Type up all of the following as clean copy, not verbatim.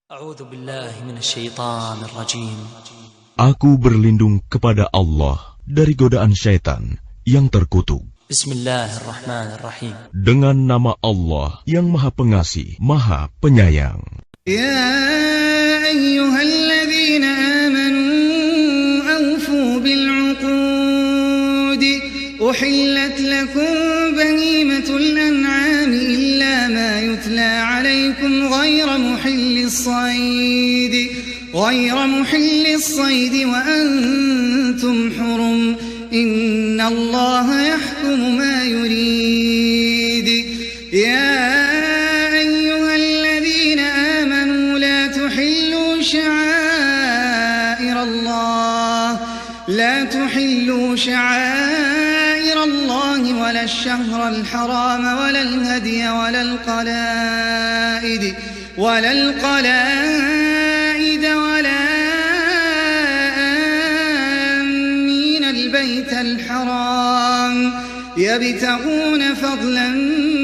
A'udzu billahi minasyaitonir rajim. Aku berlindung kepada Allah dari godaan syaitan yang terkutuk. Bismillahirrahmanirrahim. Dengan nama Allah yang Maha Pengasih, Maha Penyayang. Ya ayyuhalladzina amanu awfu bil'uqud uhillat lakum bahimatul an'ami illa ma yutla alaykum ghayra muhillis sayd wa antum hurum inna Allaha yahkumu ma yurid. Ya لا تحلوا شعائر الله ولا الشهر الحرام ولا الهدي ولا القلائد ولا آمين البيت الحرام يبتغون فضلا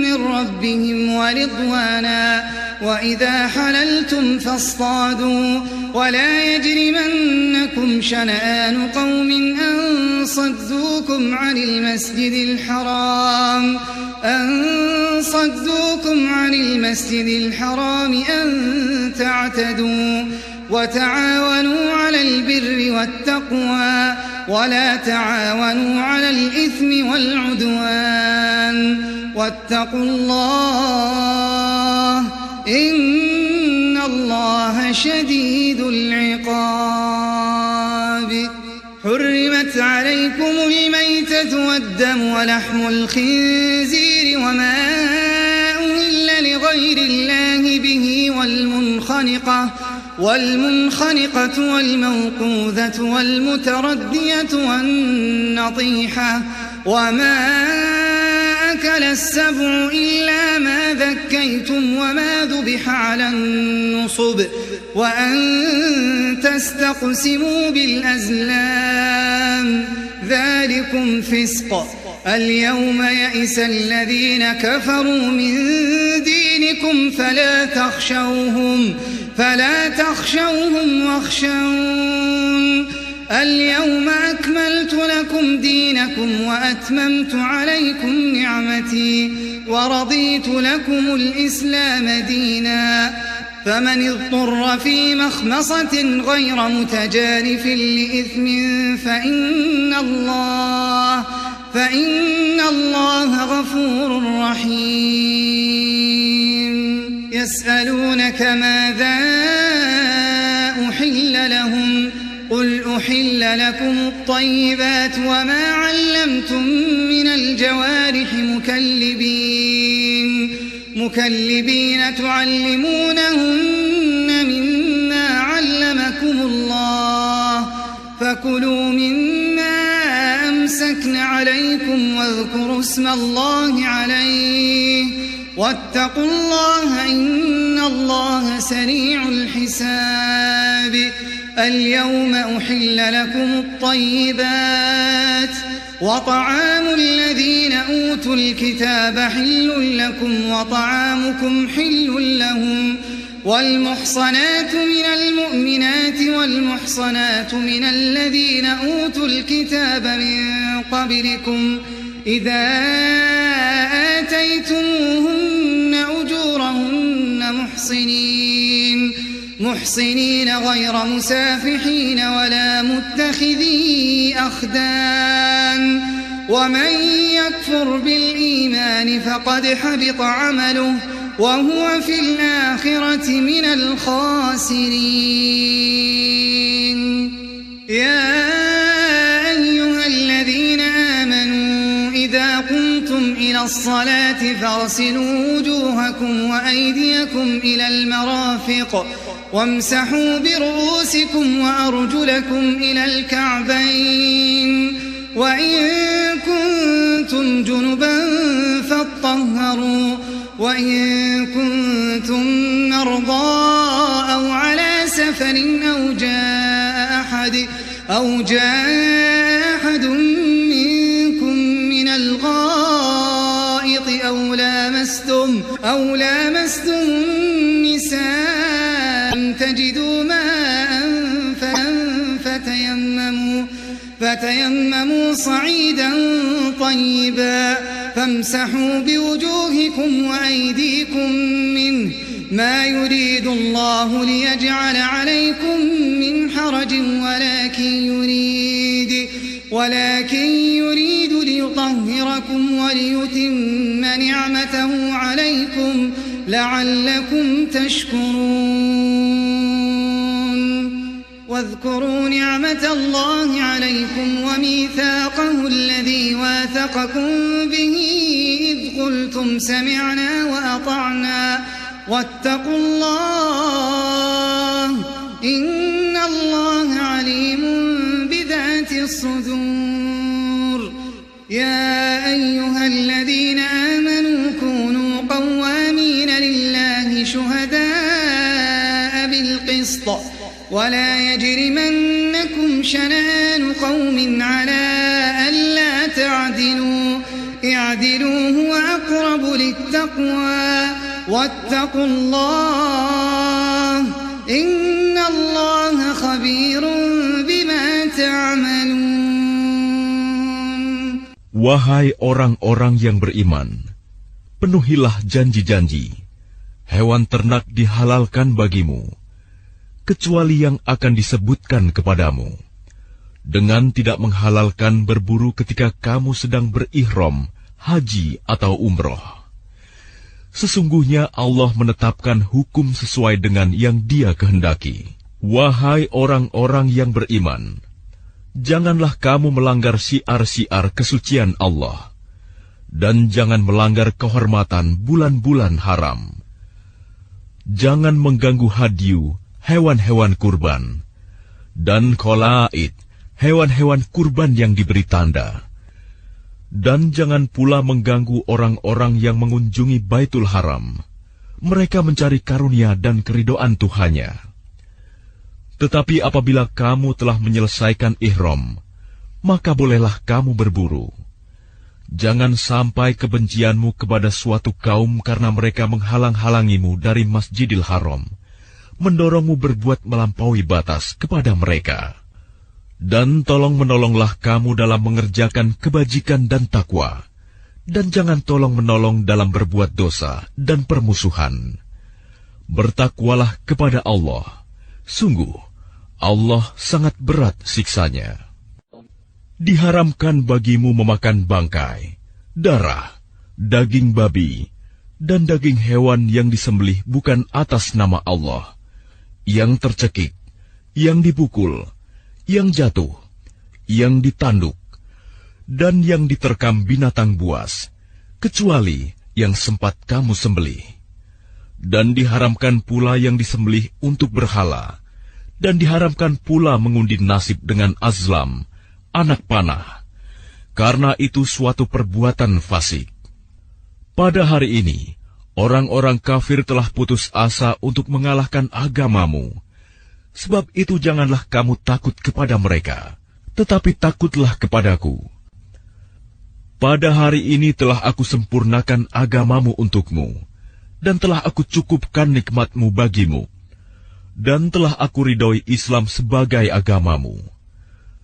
من ربهم ورضوانا وإذا حللتم فاصطادوا ولا يجرمنكم شنآن قوم أن صدوكم عن المسجد الحرام أن تعتدوا وتعاونوا على البر والتقوى ولا تعاونوا على الإثم والعدوان واتقوا الله إن الله شديد العقاب. حرمت عليكم الميتة والدم ولحم الخنزير وما أهل لغير الله به والمنخنقة والموقوذة والمتردية والنطيحة وما أكل السبع إلا ما ذكيتم وما ذبح على النصب وأن تستقسموا بالأزلام ذلكم فسق. اليوم يئس الذين كفروا من دينكم فلا تخشوهم واخشون. اليوم أكملت لكم دينكم وأتممت عليكم نعمتي ورضيت لكم الإسلام دينا فمن اضطر في مخمصة غير متجانف لإثم فإن الله غفور رحيم. يسألونك ماذا أحل لهم قل أحل لكم الطيبات وما علمتم من الجوارح مكلبين تعلمونهن مما علمكم الله فكلوا مما أمسكن عليكم واذكروا اسم الله عليه واتقوا الله إن الله سريع الحساب. اليوم أحل لكم الطيبات وطعام الذين أوتوا الكتاب حل لكم وطعامكم حل لهم والمحصنات من المؤمنات والمحصنات من الذين أوتوا الكتاب من قبلكم إذا آتيتموهن أجورهن محصنين غير مسافحين ولا متخذي أخدان ومن يكفر بالإيمان فقد حبط عمله وهو في الآخرة من الخاسرين. يا أيها الذين آمنوا إذا قمتم إلى الصلاة فاغسلوا وجوهكم وأيديكم إلى المرافق وامسحوا برؤوسكم وأرجلكم إلى الكعبين وإن كنتم جنبا فاطهروا وإن كنتم مرضى أو على سفر أو جاء أحد منكم من الغائط أو لامستم النساء تجدوا ماء فتيمموا صعيدا طيبا فامسحوا بوجوهكم وأيديكم منه ما يريد الله ليجعل عليكم من حرج ولكن يريد ليطهركم وليتم نعمته عليكم لعلكم تشكرون واذكروا نعمة الله عليكم وميثاقه الذي واثقكم به إذ قلتم سمعنا وأطعنا واتقوا الله إن الله عليم بذات الصدور يا أيها الذين آمنوا كونوا قوامين لله شهداء بالقسط ولا يجرمنكم شنآن قوم على ألا تعدلوا اعدلوا هو أقرب للتقوى واتقوا الله إن الله خبير بما تعملون. Wahai orang-orang yang beriman, penuhilah janji-janji. Hewan ternak dihalalkan bagimu, kecuali yang akan disebutkan kepadamu, dengan tidak menghalalkan berburu ketika kamu sedang berihram, haji atau umroh. Sesungguhnya Allah menetapkan hukum sesuai dengan yang Dia kehendaki. Wahai orang-orang yang beriman, janganlah kamu melanggar syiar-syiar kesucian Allah, dan jangan melanggar kehormatan bulan-bulan haram. Jangan mengganggu hadyu, hewan-hewan kurban, dan qalaid, hewan-hewan kurban yang diberi tanda. Dan jangan pula mengganggu orang-orang yang mengunjungi Baitul Haram. Mereka mencari karunia dan keridhaan Tuhannya. Tetapi apabila kamu telah menyelesaikan ihram, maka bolehlah kamu berburu. Jangan sampai kebencianmu kepada suatu kaum karena mereka menghalang-halangimu dari Masjidil Haram, mendorongmu berbuat melampaui batas kepada mereka. Dan tolong-menolonglah kamu dalam mengerjakan kebajikan dan takwa, dan jangan tolong-menolong dalam berbuat dosa dan permusuhan. Bertakwalah kepada Allah, sungguh Allah sangat berat siksanya. Diharamkan bagimu memakan bangkai, darah, daging babi, dan daging hewan yang disembelih bukan atas nama Allah, yang tercekik, yang dipukul, yang jatuh, yang ditanduk, dan yang diterkam binatang buas, kecuali yang sempat kamu sembelih. Dan diharamkan pula yang disembelih untuk berhala, dan diharamkan pula mengundi nasib dengan azlam, anak panah, karena itu suatu perbuatan fasik. Pada hari ini, orang-orang kafir telah putus asa untuk mengalahkan agamamu. Sebab itu janganlah kamu takut kepada mereka, tetapi takutlah kepadaku. Pada hari ini telah aku sempurnakan agamamu untukmu, dan telah aku cukupkan nikmatmu bagimu, dan telah aku ridhoi Islam sebagai agamamu.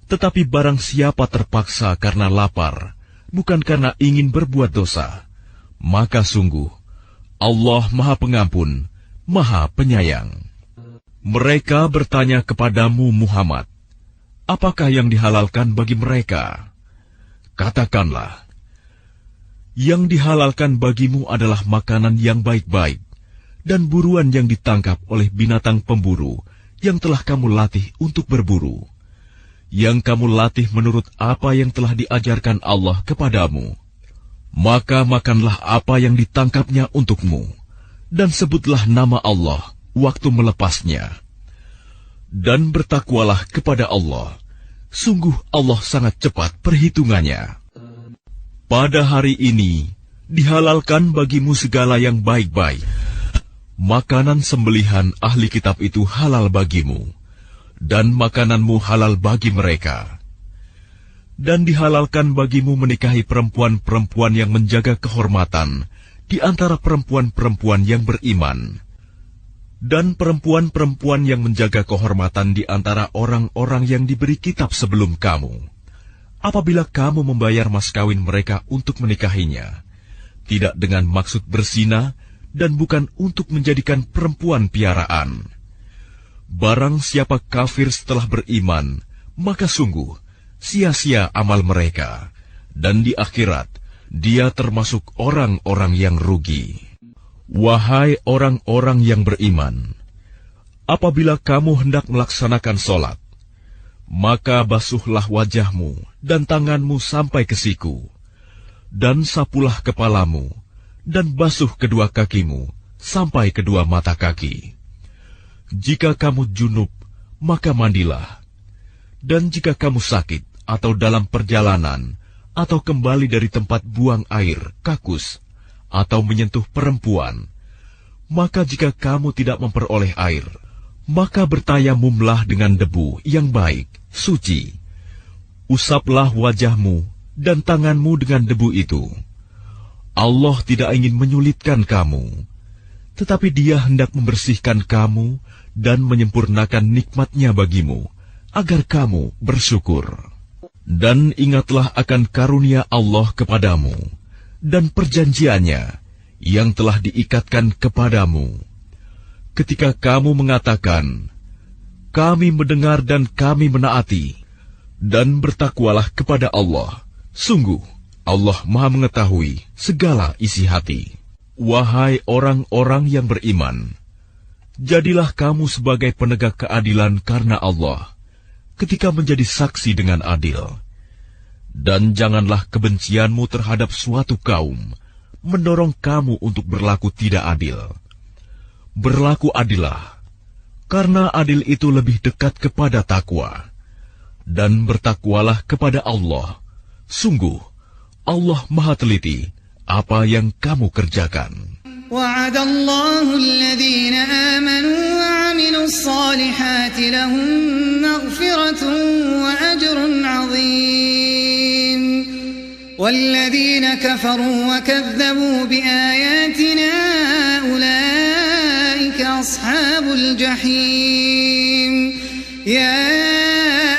Tetapi barang siapa terpaksa karena lapar, bukan karena ingin berbuat dosa, maka sungguh Allah Maha Pengampun, Maha Penyayang. Mereka bertanya kepadamu Muhammad, apakah yang dihalalkan bagi mereka? Katakanlah, yang dihalalkan bagimu adalah makanan yang baik-baik, dan buruan yang ditangkap oleh binatang pemburu yang telah kamu latih untuk berburu, yang kamu latih menurut apa yang telah diajarkan Allah kepadamu. Maka makanlah apa yang ditangkapnya untukmu, dan sebutlah nama Allah waktu melepasnya. Dan bertakwalah kepada Allah, sungguh Allah sangat cepat perhitungannya. Pada hari ini, dihalalkan bagimu segala yang baik-baik. Makanan sembelihan ahli kitab itu halal bagimu, dan makananmu halal bagi mereka. Dan dihalalkan bagimu menikahi perempuan-perempuan yang menjaga kehormatan di antara perempuan-perempuan yang beriman. Dan perempuan-perempuan yang menjaga kehormatan di antara orang-orang yang diberi kitab sebelum kamu, apabila kamu membayar mas kawin mereka untuk menikahinya, tidak dengan maksud berzina dan bukan untuk menjadikan perempuan piaraan. Barang siapa kafir setelah beriman, maka sungguh sia-sia amal mereka, dan di akhirat dia termasuk orang-orang yang rugi. Wahai orang-orang yang beriman, apabila kamu hendak melaksanakan sholat, maka basuhlah wajahmu dan tanganmu sampai ke siku, dan sapulah kepalamu, dan basuh kedua kakimu sampai kedua mata kaki. Jika kamu junub, maka mandilah. Dan jika kamu sakit atau dalam perjalanan, atau kembali dari tempat buang air, kakus, atau menyentuh perempuan, maka jika kamu tidak memperoleh air, maka bertayamumlah dengan debu yang baik, suci. Usaplah wajahmu dan tanganmu dengan debu itu. Allah tidak ingin menyulitkan kamu, tetapi Dia hendak membersihkan kamu dan menyempurnakan nikmat-Nya bagimu, agar kamu bersyukur. Dan ingatlah akan karunia Allah kepadamu, dan perjanjiannya yang telah diikatkan kepadamu. Ketika kamu mengatakan, kami mendengar dan kami menaati, dan bertakwalah kepada Allah, sungguh Allah Maha mengetahui segala isi hati. Wahai orang-orang yang beriman, jadilah kamu sebagai penegak keadilan karena Allah, ketika menjadi saksi dengan adil. Dan janganlah kebencianmu terhadap suatu kaum mendorong kamu untuk berlaku tidak adil. Berlaku adillah, karena adil itu lebih dekat kepada takwa. Dan bertakwalah kepada Allah. Sungguh, Allah Maha teliti apa yang kamu kerjakan. وعد الله الذين آمنوا وعملوا الصالحات لهم مغفرة وأجر عظيم والذين كفروا وكذبوا بآياتنا أولئك أصحاب الجحيم يا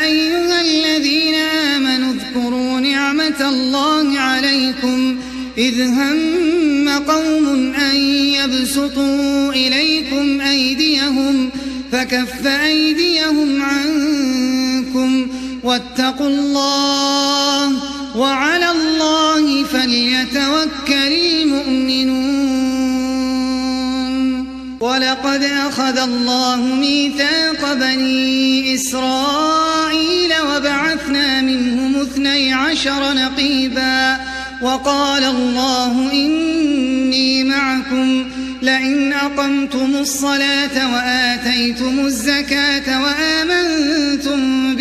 أيها الذين آمنوا اذكروا نعمة الله عليكم إذ هم قوم أن يبسطوا إليكم أيديهم فكف أيديهم عنكم واتقوا الله وعلى الله فليتوكل المؤمنون ولقد أخذ الله ميثاق بني إسرائيل وبعثنا منهم 12 نقيبا وقال الله إني معكم لئن أقمتم الصلاة وآتيتم الزكاة وآمنتم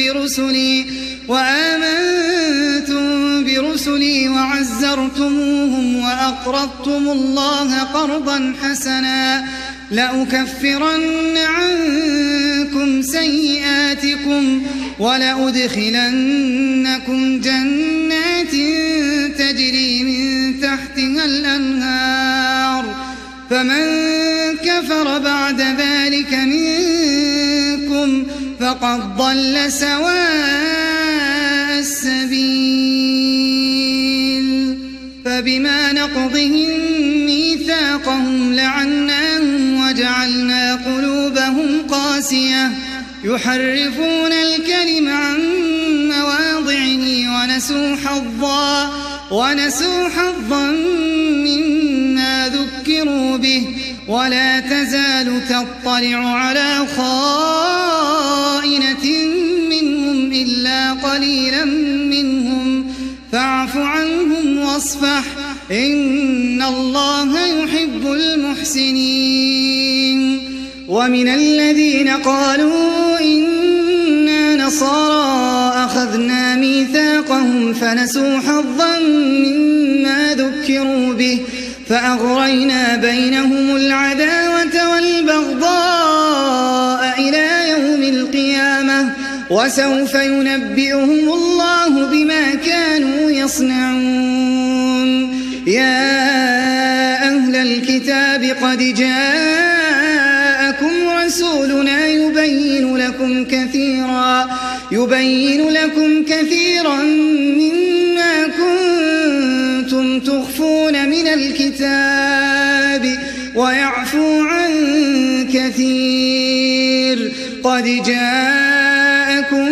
برسلي وعزرتموهم وأقرضتم الله قرضا حسنا لأكفرن عنكم سيئاتكم ولأدخلنكم جنات تجري من تحتها الأنهار فمن كفر بعد ذلك منكم فقد ضل سواء السبيل فبما نقضهم ميثاقهم لعناهم وجعلنا قلوبهم قاسية يحرفون الكلم عن مواضعه ونسوا حظا مما ذكروا به ولا تزال تطلع على خائنة منهم إلا قليلا منهم فاعف عنهم واصفح إن الله يحب المحسنين ومن الذين قالوا إنا نصارى أخذنا ميثاقهم فنسوا حظا مما ذكروا به فأغرينا بينهم العداوة والبغضاء إلى يوم القيامة وسوف ينبئهم الله بما كانوا يصنعون يا أهل الكتاب قد جاءكم رسولنا يبين لكم كثيرا مما كنتم تخفون من الكتاب ويعفو عن كثير قد جاءكم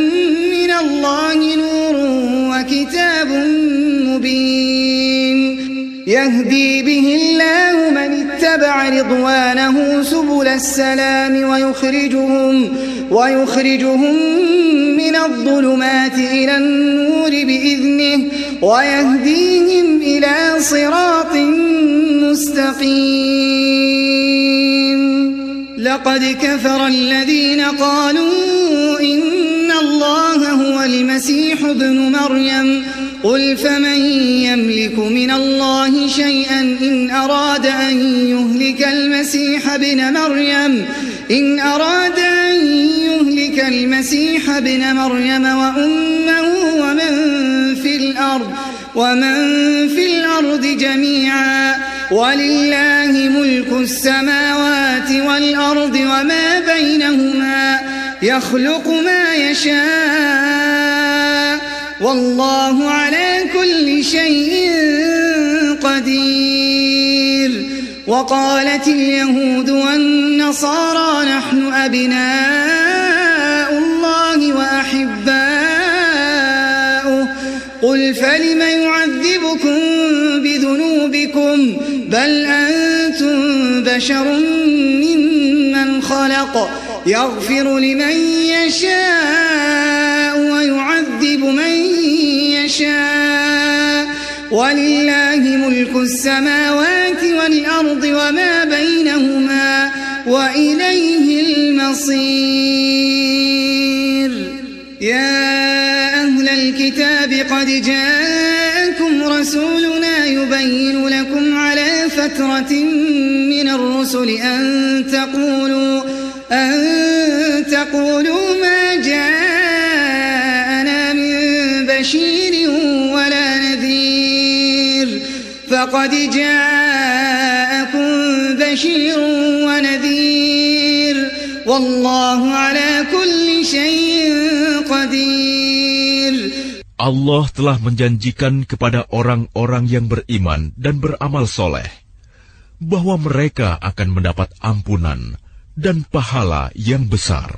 من الله نور وكتاب مبين يهدي به الله من اتبع رضوانه سبل السلام ويخرجهم من الظلمات إلى النور بإذنه ويهديهم إلى صراط مستقيم لقد كفر الذين قالوا إن الله هو المسيح ابن مريم قل فمن يملك من الله شيئا إن أراد أن يهلك المسيح ابن مريم وأمه ومن في الأرض جميعا ولله ملك السماوات والأرض وما بينهما يخلق ما يشاء والله على كل شيء قدير وقالت اليهود والنصارى نحن أبناء الله وأحباؤه قل فلم يعذبكم بذنوبكم بل أنتم بشر ممن خلق يغفر لمن يشاء ويعذب من يشاء ولله ملك السماوات والأرض وما بينهما وإليه المصير يا أهل الكتاب قد جاءكم رسولنا يبين لكم على فترة من الرسل أن تقولوا ما جاءنا من بشير ولا نذير فقد جاءكم بشير ونذير والله على كل شيء قدير. Allah telah menjanjikan kepada orang-orang yang beriman dan beramal soleh bahwa mereka akan mendapat ampunan dan pahala yang besar.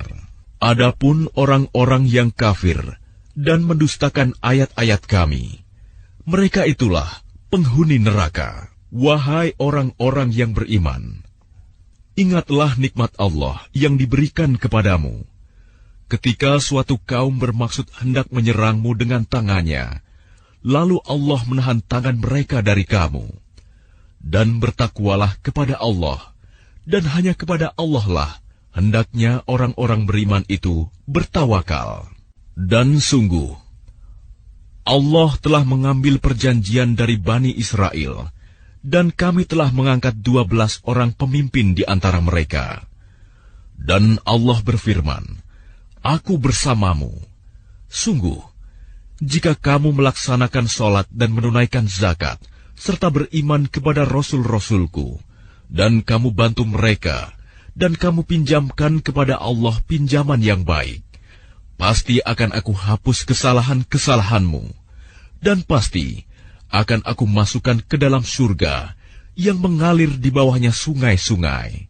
Adapun orang-orang yang kafir dan mendustakan ayat-ayat Kami, mereka itulah penghuni neraka. Wahai orang-orang yang beriman, ingatlah nikmat Allah yang diberikan kepadamu. Ketika suatu kaum bermaksud hendak menyerangmu dengan tangannya, lalu Allah menahan tangan mereka dari kamu. Dan bertakwalah kepada Allah, dan hanya kepada Allah lah hendaknya orang-orang beriman itu bertawakal. Dan sungguh, Allah telah mengambil perjanjian dari Bani Israel, dan Kami telah mengangkat 12 orang pemimpin di antara mereka. Dan Allah berfirman, Aku bersamamu. Sungguh, jika kamu melaksanakan sholat dan menunaikan zakat, serta beriman kepada Rasul-Rasulku, dan kamu bantu mereka, dan kamu pinjamkan kepada Allah pinjaman yang baik, pasti akan Aku hapus kesalahan-kesalahanmu, dan pasti akan Aku masukkan ke dalam surga yang mengalir di bawahnya sungai-sungai.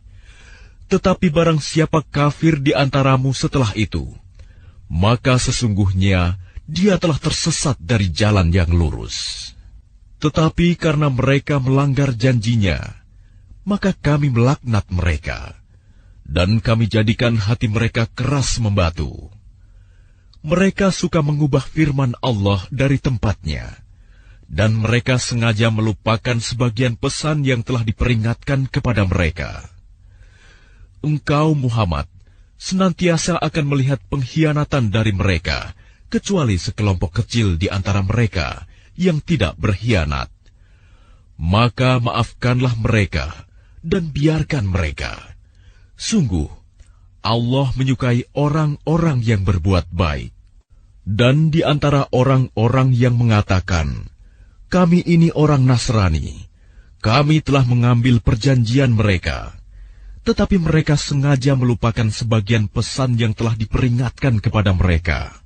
Tetapi barang siapa kafir di antaramu setelah itu, maka sesungguhnya dia telah tersesat dari jalan yang lurus. Tetapi karena mereka melanggar janjinya, maka Kami melaknat mereka, dan Kami jadikan hati mereka keras membatu. Mereka suka mengubah firman Allah dari tempatnya, dan mereka sengaja melupakan sebagian pesan yang telah diperingatkan kepada mereka. Engkau, Muhammad, senantiasa akan melihat pengkhianatan dari mereka, kecuali sekelompok kecil di antara mereka yang tidak berkhianat. Maka maafkanlah mereka dan biarkan mereka. Sungguh, Allah menyukai orang-orang yang berbuat baik. Dan di antara orang-orang yang mengatakan, Kami ini orang Nasrani, Kami telah mengambil perjanjian mereka. tetapi mereka sengaja melupakan sebagian pesan yang telah diperingatkan kepada mereka.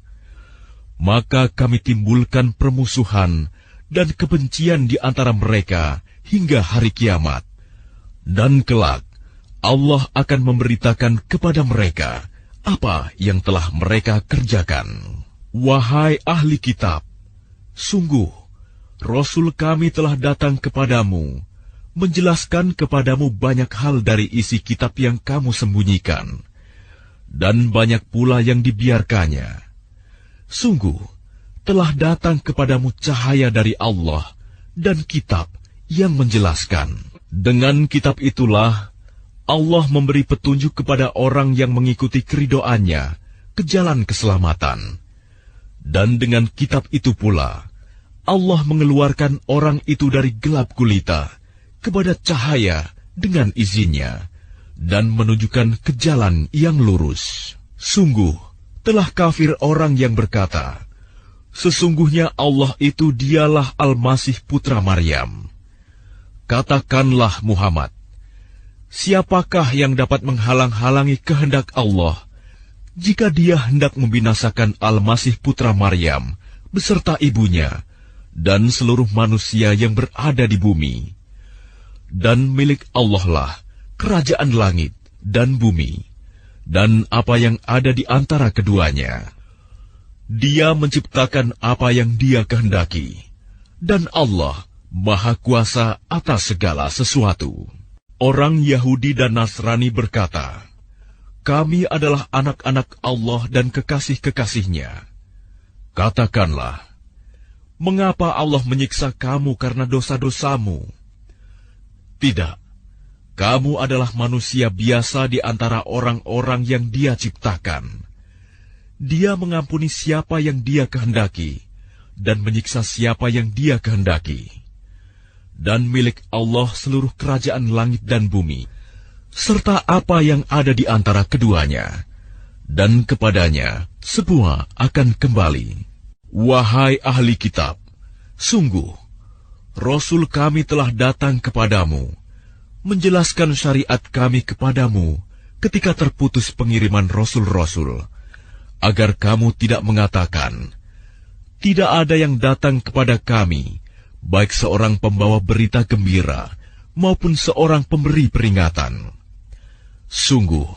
Maka kami timbulkan permusuhan dan kebencian di antara mereka hingga hari kiamat. Dan kelak, Allah akan memberitakan kepada mereka apa yang telah mereka kerjakan. Wahai ahli kitab, sungguh, Rasul kami telah datang kepadamu, menjelaskan kepadamu banyak hal dari isi kitab yang kamu sembunyikan, dan banyak pula yang dibiarkannya. Sungguh, telah datang kepadamu cahaya dari Allah dan kitab yang menjelaskan. Dengan kitab itulah, Allah memberi petunjuk kepada orang yang mengikuti keridoannya ke jalan keselamatan. Dan dengan kitab itu pula, Allah mengeluarkan orang itu dari gelap gulita kepada cahaya dengan izinnya, dan menunjukkan ke jalan yang lurus. Sungguh, telah kafir orang yang berkata, sesungguhnya Allah itu dialah Al-Masih putra Maryam. Katakanlah Muhammad, siapakah yang dapat menghalang-halangi kehendak Allah, jika dia hendak membinasakan Al-Masih putra Maryam beserta ibunya, dan seluruh manusia yang berada di bumi. Dan milik Allah lah kerajaan langit dan bumi, dan apa yang ada di antara keduanya. Dia menciptakan apa yang Dia kehendaki, dan Allah Maha Kuasa atas segala sesuatu. Orang Yahudi dan Nasrani berkata, kami adalah anak-anak Allah dan kekasih-kekasihnya. Katakanlah, mengapa Allah menyiksa kamu karena dosa-dosamu? Tidak, kamu adalah manusia biasa di antara orang-orang yang Dia ciptakan. Dia mengampuni siapa yang Dia kehendaki, dan menyiksa siapa yang Dia kehendaki. Dan milik Allah seluruh kerajaan langit dan bumi, serta apa yang ada di antara keduanya, dan kepadanya semua akan kembali. Wahai ahli kitab, sungguh, Rasul kami telah datang kepadamu, menjelaskan syariat kami kepadamu ketika terputus pengiriman Rasul-Rasul, agar kamu tidak mengatakan, tidak ada yang datang kepada kami, baik seorang pembawa berita gembira maupun seorang pemberi peringatan. Sungguh,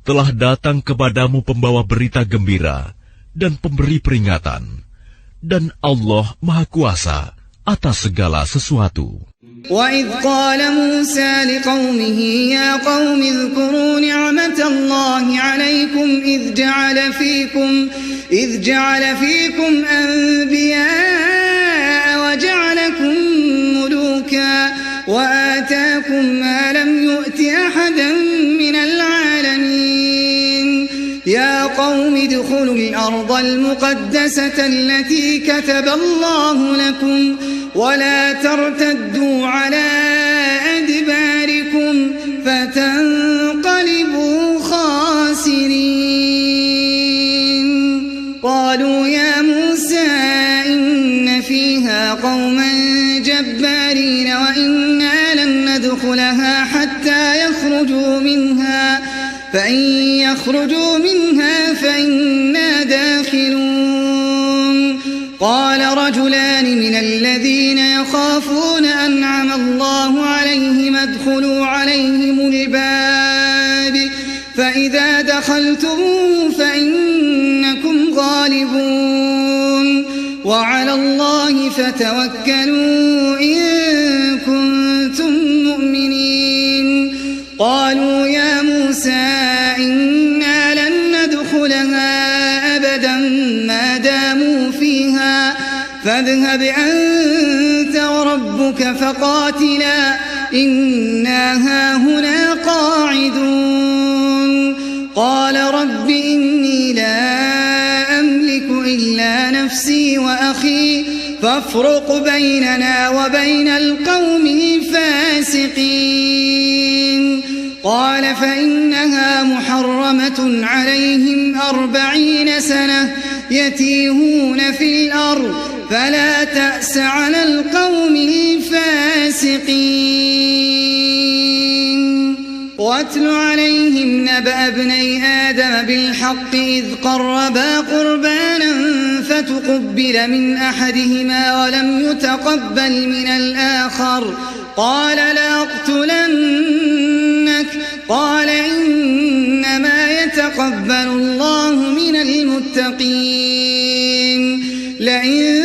telah datang kepadamu pembawa berita gembira dan pemberi peringatan, dan Allah Maha Kuasa atas segala sesuatu. وَإِذْ قَالَ مُوسَى لِقَوْمِهِ يَا قَوْمِ اذْكُرُوا نِعْمَةَ اللَّهِ عَلَيْكُمْ إِذْ جَعَلَ فِيكُمْ أَنْبِيَاءَ وَجَعَلَكُمْ مُلُوكًا وَآتَاكُمْ مَا لَمْ يُؤْتِ أَحَدًا مِنَ الْعَالَمِينَ يَا قَوْمِ ادْخُلُوا الْأَرْضَ الْمُقَدَّسَةَ الَّتِي كَتَبَ اللَّهُ لَكُمْ ولا ترتدوا على أدباركم فتنقلبوا خاسرين. قالوا يا موسى إن فيها قوما جبارين وإنا لن ندخلها حتى يخرجوا منها فإن يخرجوا منها فإنا داخلون. قال رجلان من الذين يخافون أنعم الله عليهم ادخلوا عليهم الباب فإذا دخلتم فإنكم غالبون وعلى الله فتوكلوا إن كنتم مؤمنين. قالوا يا موسى إنا لن ندخلها أبدا ما داموا فيها فاذهب أنت وربك فقاتلا إنا هاهنا قاعدون. قال رب إني لا أملك إلا نفسي وأخي فافرق بيننا وبين القوم الفاسقين. قال فإنها محرمة عليهم 40 سنة يتيهون في الأرض فلا تأس على القوم الفاسقين. واتل عليهم نبأ ابني آدم بالحق إذ قربا قربانا فتقبل من أحدهما ولم يتقبل من الآخر قال لأقتلنك قال إنما يتقبل الله من المتقين لئن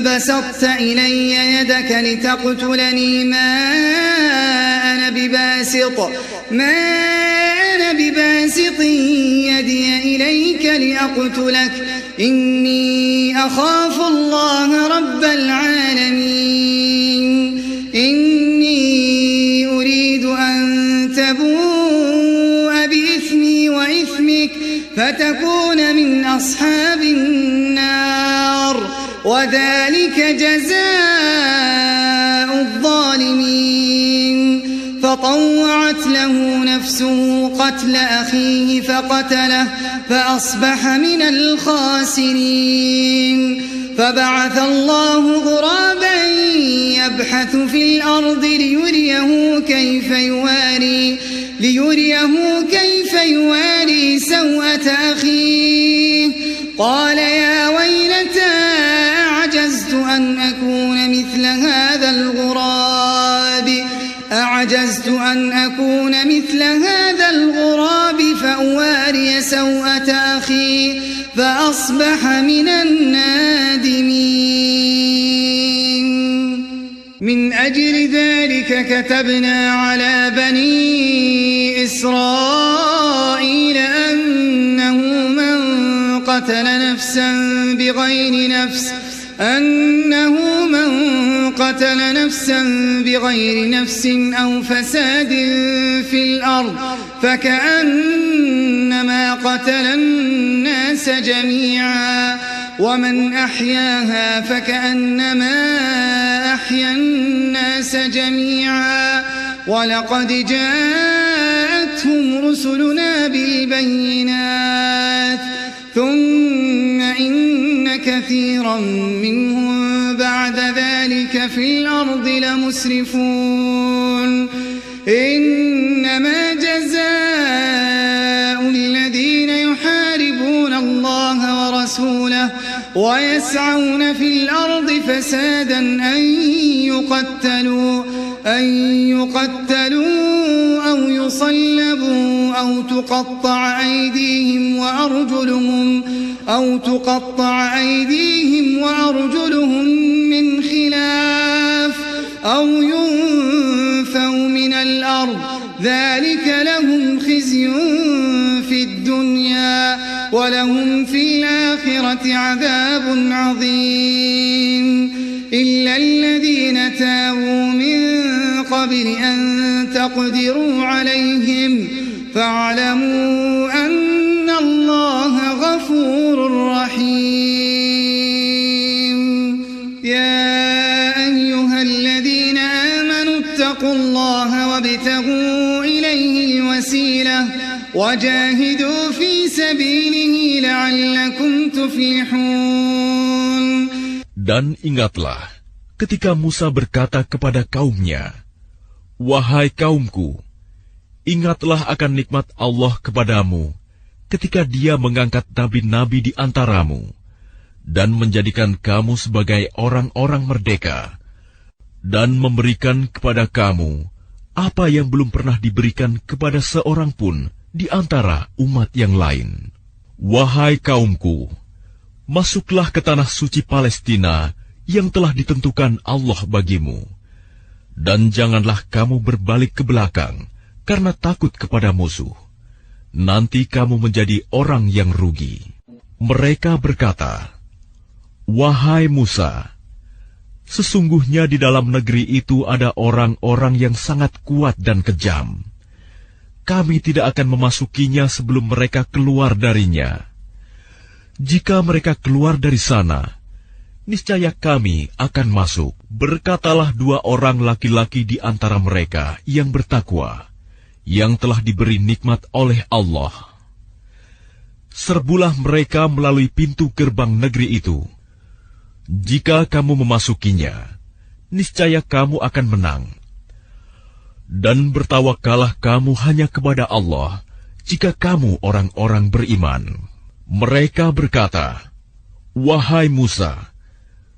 بسطت إلي يدك لتقتلني ما أنا بباسط يدي إليك لأقتلك إني أخاف الله رب العالمين إني أريد أن تبوء بإثمي وإثمك فتكون من أصحاب النار وذلك جزاء الظالمين فطوعت له نفسه قتل أخيه فقتله فأصبح من الخاسرين فبعث الله غرابا يبحث في الأرض ليريه كيف يواري سوءة أخيه قال يا ويلتى أعجزت أن أكون مثل هذا الغراب فأواري سوءة أخي فأصبح من النادمين من أجل ذلك كتبنا على بني إسرائيل أنه من قتل نفسا بغير نفس أو فساد في الأرض فكأنما قتل الناس جميعا ومن أحياها فكأنما أحيا الناس جميعا ولقد جاءتهم رسلنا بالبينات ثم إن كثيرا منهم بعد ذلك في الأرض لمسرفون إنما جزاء الذين يحاربون الله ورسوله ويسعون في الأرض فسادا أن يقتلوا أو يصلبوا أو تقطع أيديهم وأرجلهم من خلاف أو ينفوا من الأرض ذلك لهم خزي في الدنيا ولهم في الآخرة عذاب عظيم إلا الذين تابوا من قبل أن تقدروا عليهم فاعلموا أن الله غفور رحيم يا أيها الذين آمنوا اتقوا الله وابتغوا إليه الوسيلة وجاهدوا في سبيله لعلكم تفلحون. Dan ingatlah ketika Musa berkata kepada kaumnya, "Wahai kaumku, ingatlah akan nikmat Allah kepadamu ketika Dia mengangkat nabi-nabi di antaramu dan menjadikan kamu sebagai orang-orang merdeka dan memberikan kepada kamu apa yang belum pernah diberikan kepada seorang pun di antara umat yang lain. Wahai kaumku, masuklah ke tanah suci Palestina yang telah ditentukan Allah bagimu, dan janganlah kamu berbalik ke belakang karena takut kepada musuh. Nanti kamu menjadi orang yang rugi." Mereka berkata, "Wahai Musa, sesungguhnya di dalam negeri itu ada orang-orang yang sangat kuat dan kejam. Kami tidak akan memasukinya sebelum mereka keluar darinya. Jika mereka keluar dari sana, niscaya kami akan masuk." Berkatalah dua orang laki-laki di antara mereka yang bertakwa, yang telah diberi nikmat oleh Allah. Serbulah mereka melalui pintu gerbang negeri itu. Jika kamu memasukinya, niscaya kamu akan menang. Dan bertawakkallah kamu hanya kepada Allah, jika kamu orang-orang beriman. Mereka berkata, "Wahai Musa,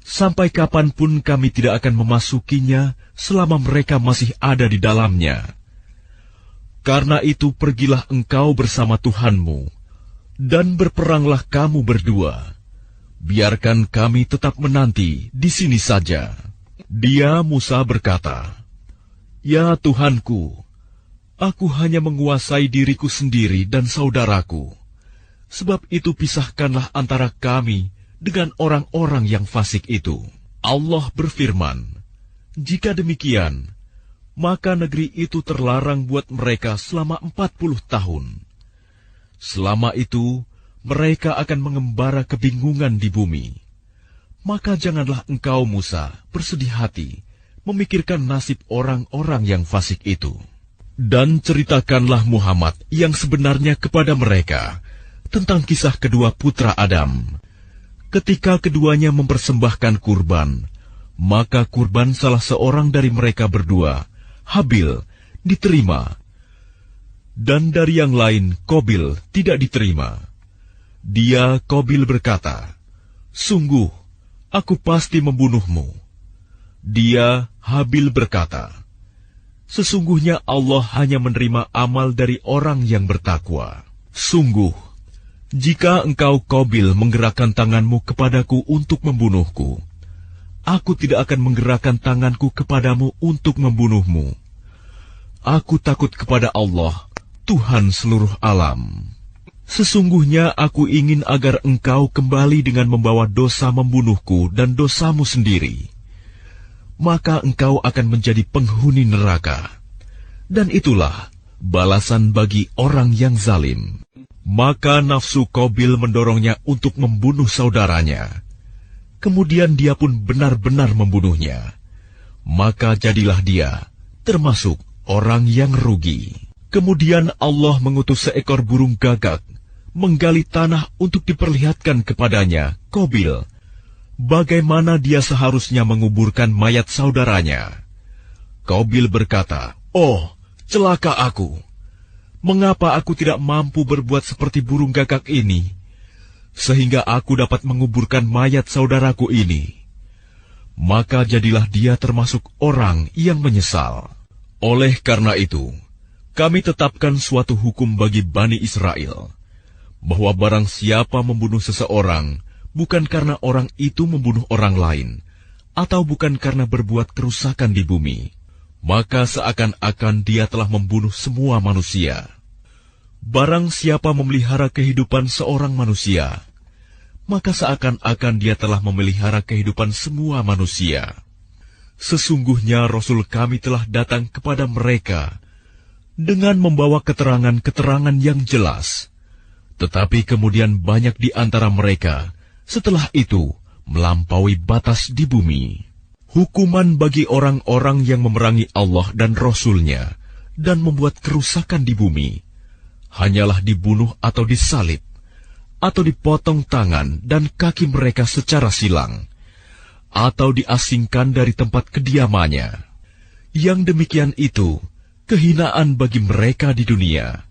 sampai kapanpun kami tidak akan memasukinya selama mereka masih ada di dalamnya. Karena itu pergilah engkau bersama Tuhanmu, dan berperanglah kamu berdua. Biarkan kami tetap menanti di sini saja." Dia Musa berkata, "Ya Tuhanku, aku hanya menguasai diriku sendiri dan saudaraku. Sebab itu pisahkanlah antara kami dengan orang-orang yang fasik itu." Allah berfirman, "Jika demikian, maka negeri itu terlarang buat mereka selama 40 tahun. Selama itu, mereka akan mengembara kebingungan di bumi. Maka janganlah engkau, Musa, bersedih hati memikirkan nasib orang-orang yang fasik itu. Dan ceritakanlah Muhammad yang sebenarnya kepada mereka tentang kisah kedua putra Adam. Ketika keduanya mempersembahkan kurban, maka kurban salah seorang dari mereka berdua, Habil, diterima, dan dari yang lain, Qabil, tidak diterima. Dia, Qabil, berkata, "Sungguh, aku pasti membunuhmu." Dia, Habil, berkata, "Sesungguhnya Allah hanya menerima amal dari orang yang bertakwa. Sungguh, jika engkau, Qabil, menggerakkan tanganmu kepadaku untuk membunuhku, aku tidak akan menggerakkan tanganku kepadamu untuk membunuhmu. Aku takut kepada Allah, Tuhan seluruh alam. Sesungguhnya aku ingin agar engkau kembali dengan membawa dosa membunuhku dan dosamu sendiri. Maka engkau akan menjadi penghuni neraka. Dan itulah balasan bagi orang yang zalim." Maka nafsu Qabil mendorongnya untuk membunuh saudaranya. Kemudian dia pun benar-benar membunuhnya. Maka jadilah dia termasuk orang yang rugi. Kemudian Allah mengutus seekor burung gagak menggali tanah untuk diperlihatkan kepadanya, Qabil, bagaimana dia seharusnya menguburkan mayat saudaranya. Qabil berkata, "Oh, celaka aku! Mengapa aku tidak mampu berbuat seperti burung gagak ini, sehingga aku dapat menguburkan mayat saudaraku ini?" Maka jadilah dia termasuk orang yang menyesal. Oleh karena itu, kami tetapkan suatu hukum bagi Bani Israel, bahwa barang siapa membunuh seseorang, bukan karena orang itu membunuh orang lain, atau bukan karena berbuat kerusakan di bumi, maka seakan-akan dia telah membunuh semua manusia. Barang siapa memelihara kehidupan seorang manusia, maka seakan-akan dia telah memelihara kehidupan semua manusia. Sesungguhnya Rasul kami telah datang kepada mereka dengan membawa keterangan-keterangan yang jelas. Tetapi kemudian banyak di antara mereka setelah itu melampaui batas di bumi. Hukuman bagi orang-orang yang memerangi Allah dan Rasul-Nya dan membuat kerusakan di bumi hanyalah dibunuh atau disalib, atau dipotong tangan dan kaki mereka secara silang, atau diasingkan dari tempat kediamannya. Yang demikian itu kehinaan bagi mereka di dunia,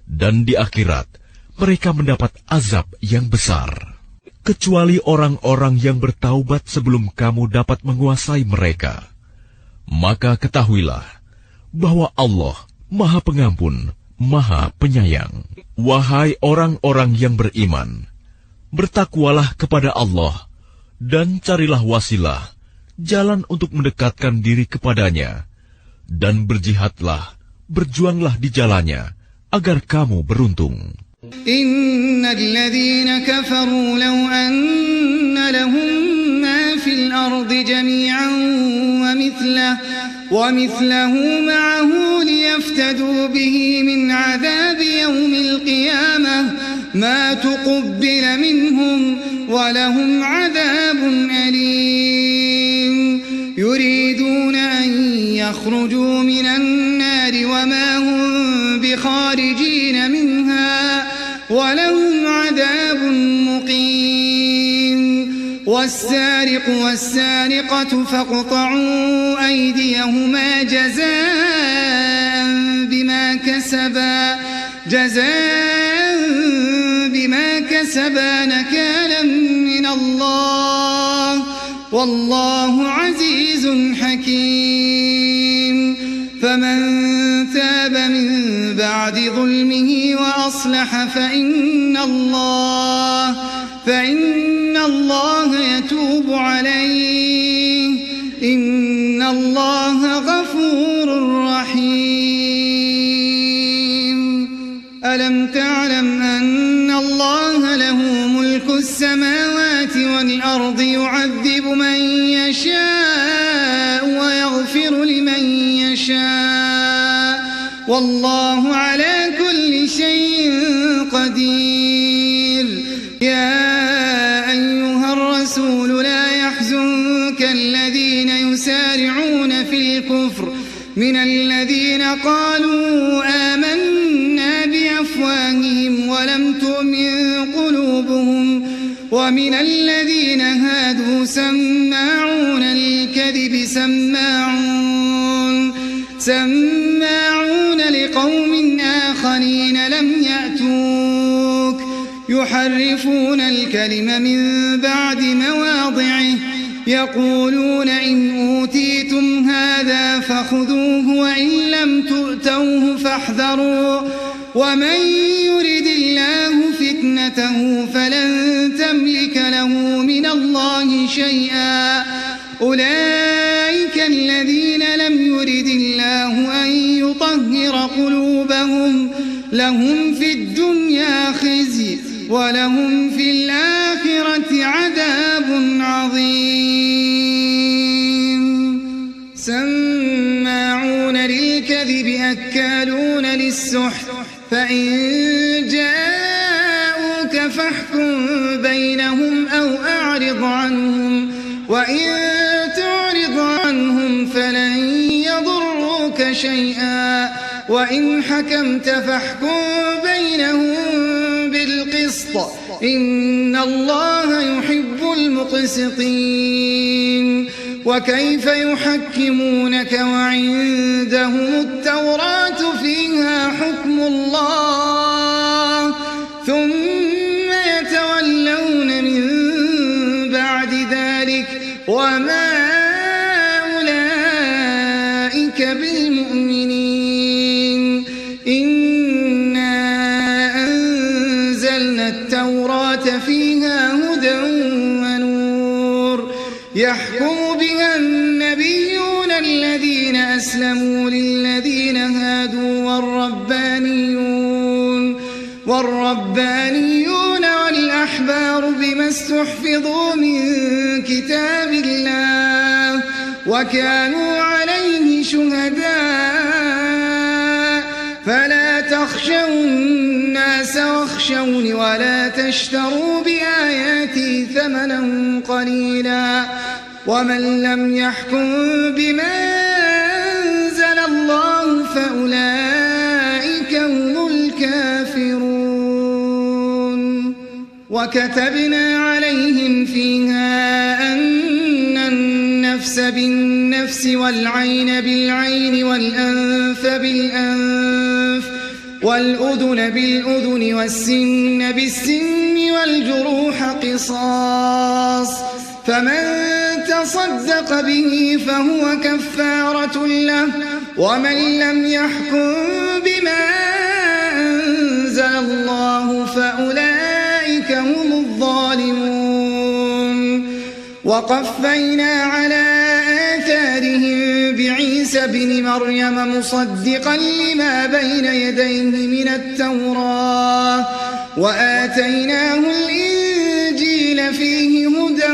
dan di akhirat mereka mendapat azab yang besar. Kecuali orang-orang yang bertaubat sebelum kamu dapat menguasai mereka. Maka ketahuilah bahwa Allah Maha Pengampun, Maha Penyayang. Wahai orang-orang yang beriman, bertakwalah kepada Allah, dan carilah wasilah, jalan untuk mendekatkan diri kepadanya, dan berjihadlah, berjuanglah di jalannya, agar kamu beruntung. Innal ladzina kafaru law anna lahum ma fil ardi jami'an wa mithlahu ma'ahu liyaftadu bihi min 'adhabi yawmil qiyamah ma tuqabbala minhum wa lahum 'adhabun alim yuriduna an yakhruju minan nari wa ma hum bikharijin minha ولهم عذاب مقيم والسارق والسارقة فاقطعوا أيديهما جزاء بما كسبا نكالا من الله والله عزيز حكيم فمن تاب من بعد ظلمه وأصلح فإن الله يتوب عليه إن الله غفور رحيم ألم تعلم أن الله له ملك السماوات والأرض يعذب من يشاء ويغفر لمن يشاء والله على كل شيء قدير يا أيها الرسول لا يحزنك الذين يسارعون في الكفر من الذين قالوا آمنا بأفواههم ولم تؤمن قلوبهم ومن الذين هادوا سماعون للكذب سماعون لقوم آخرين لم يأتوك يحرفون الكلم من بعد مواضعه يقولون إن أوتيتم هذا فخذوه وإن لم تؤتوه فاحذروا ومن يرد الله فتنته فلن تملك له من الله شيئا أولئك الذين لم يرد الله أن يطهر قلوبهم لهم في الدنيا خزي ولهم في الآخرة عذاب عظيم سماعون للكذب أكالون للسحت فإن جاءوك فاحكم بينهم أو أعرض عنهم وإن تعرض عنهم فلن يضروك شيئا وإن حكمت فاحكم بينهم بالقسط إن الله يحب المقسطين وكيف يحكمونك وعندهم التوراة فيها حكم الله ثم يتولون من بعد ذلك وما أولئك بالمؤمنين إنا أنزلنا التوراة فيها هدى ونور يحكم بها النبيون الذين أسلموا للذين هادوا والربانيون والأحبار بما استحفظوا من كتاب الله وكانوا عليه شهداء فلا تخشوا الناس واخشوني ولا تشتروا بآياتي ثمنا قليلا ومن لم يحكم بما أنزل الله فأولئك هم الكافرون وكتبنا عليهم فيها أن النفس بالنفس والعين بالعين والأنف بالأنف والأذن بالأذن والسن بالسن والجروح قصاص فمن تصدق به فهو كفارة له ومن لم يحكم بما أنزل الله فأولئك هم الظالمون وقفينا على آثارهم بعيسى بن مريم مصدقا لما بين يديه من التوراة وآتيناه الإنجيل فيه هدى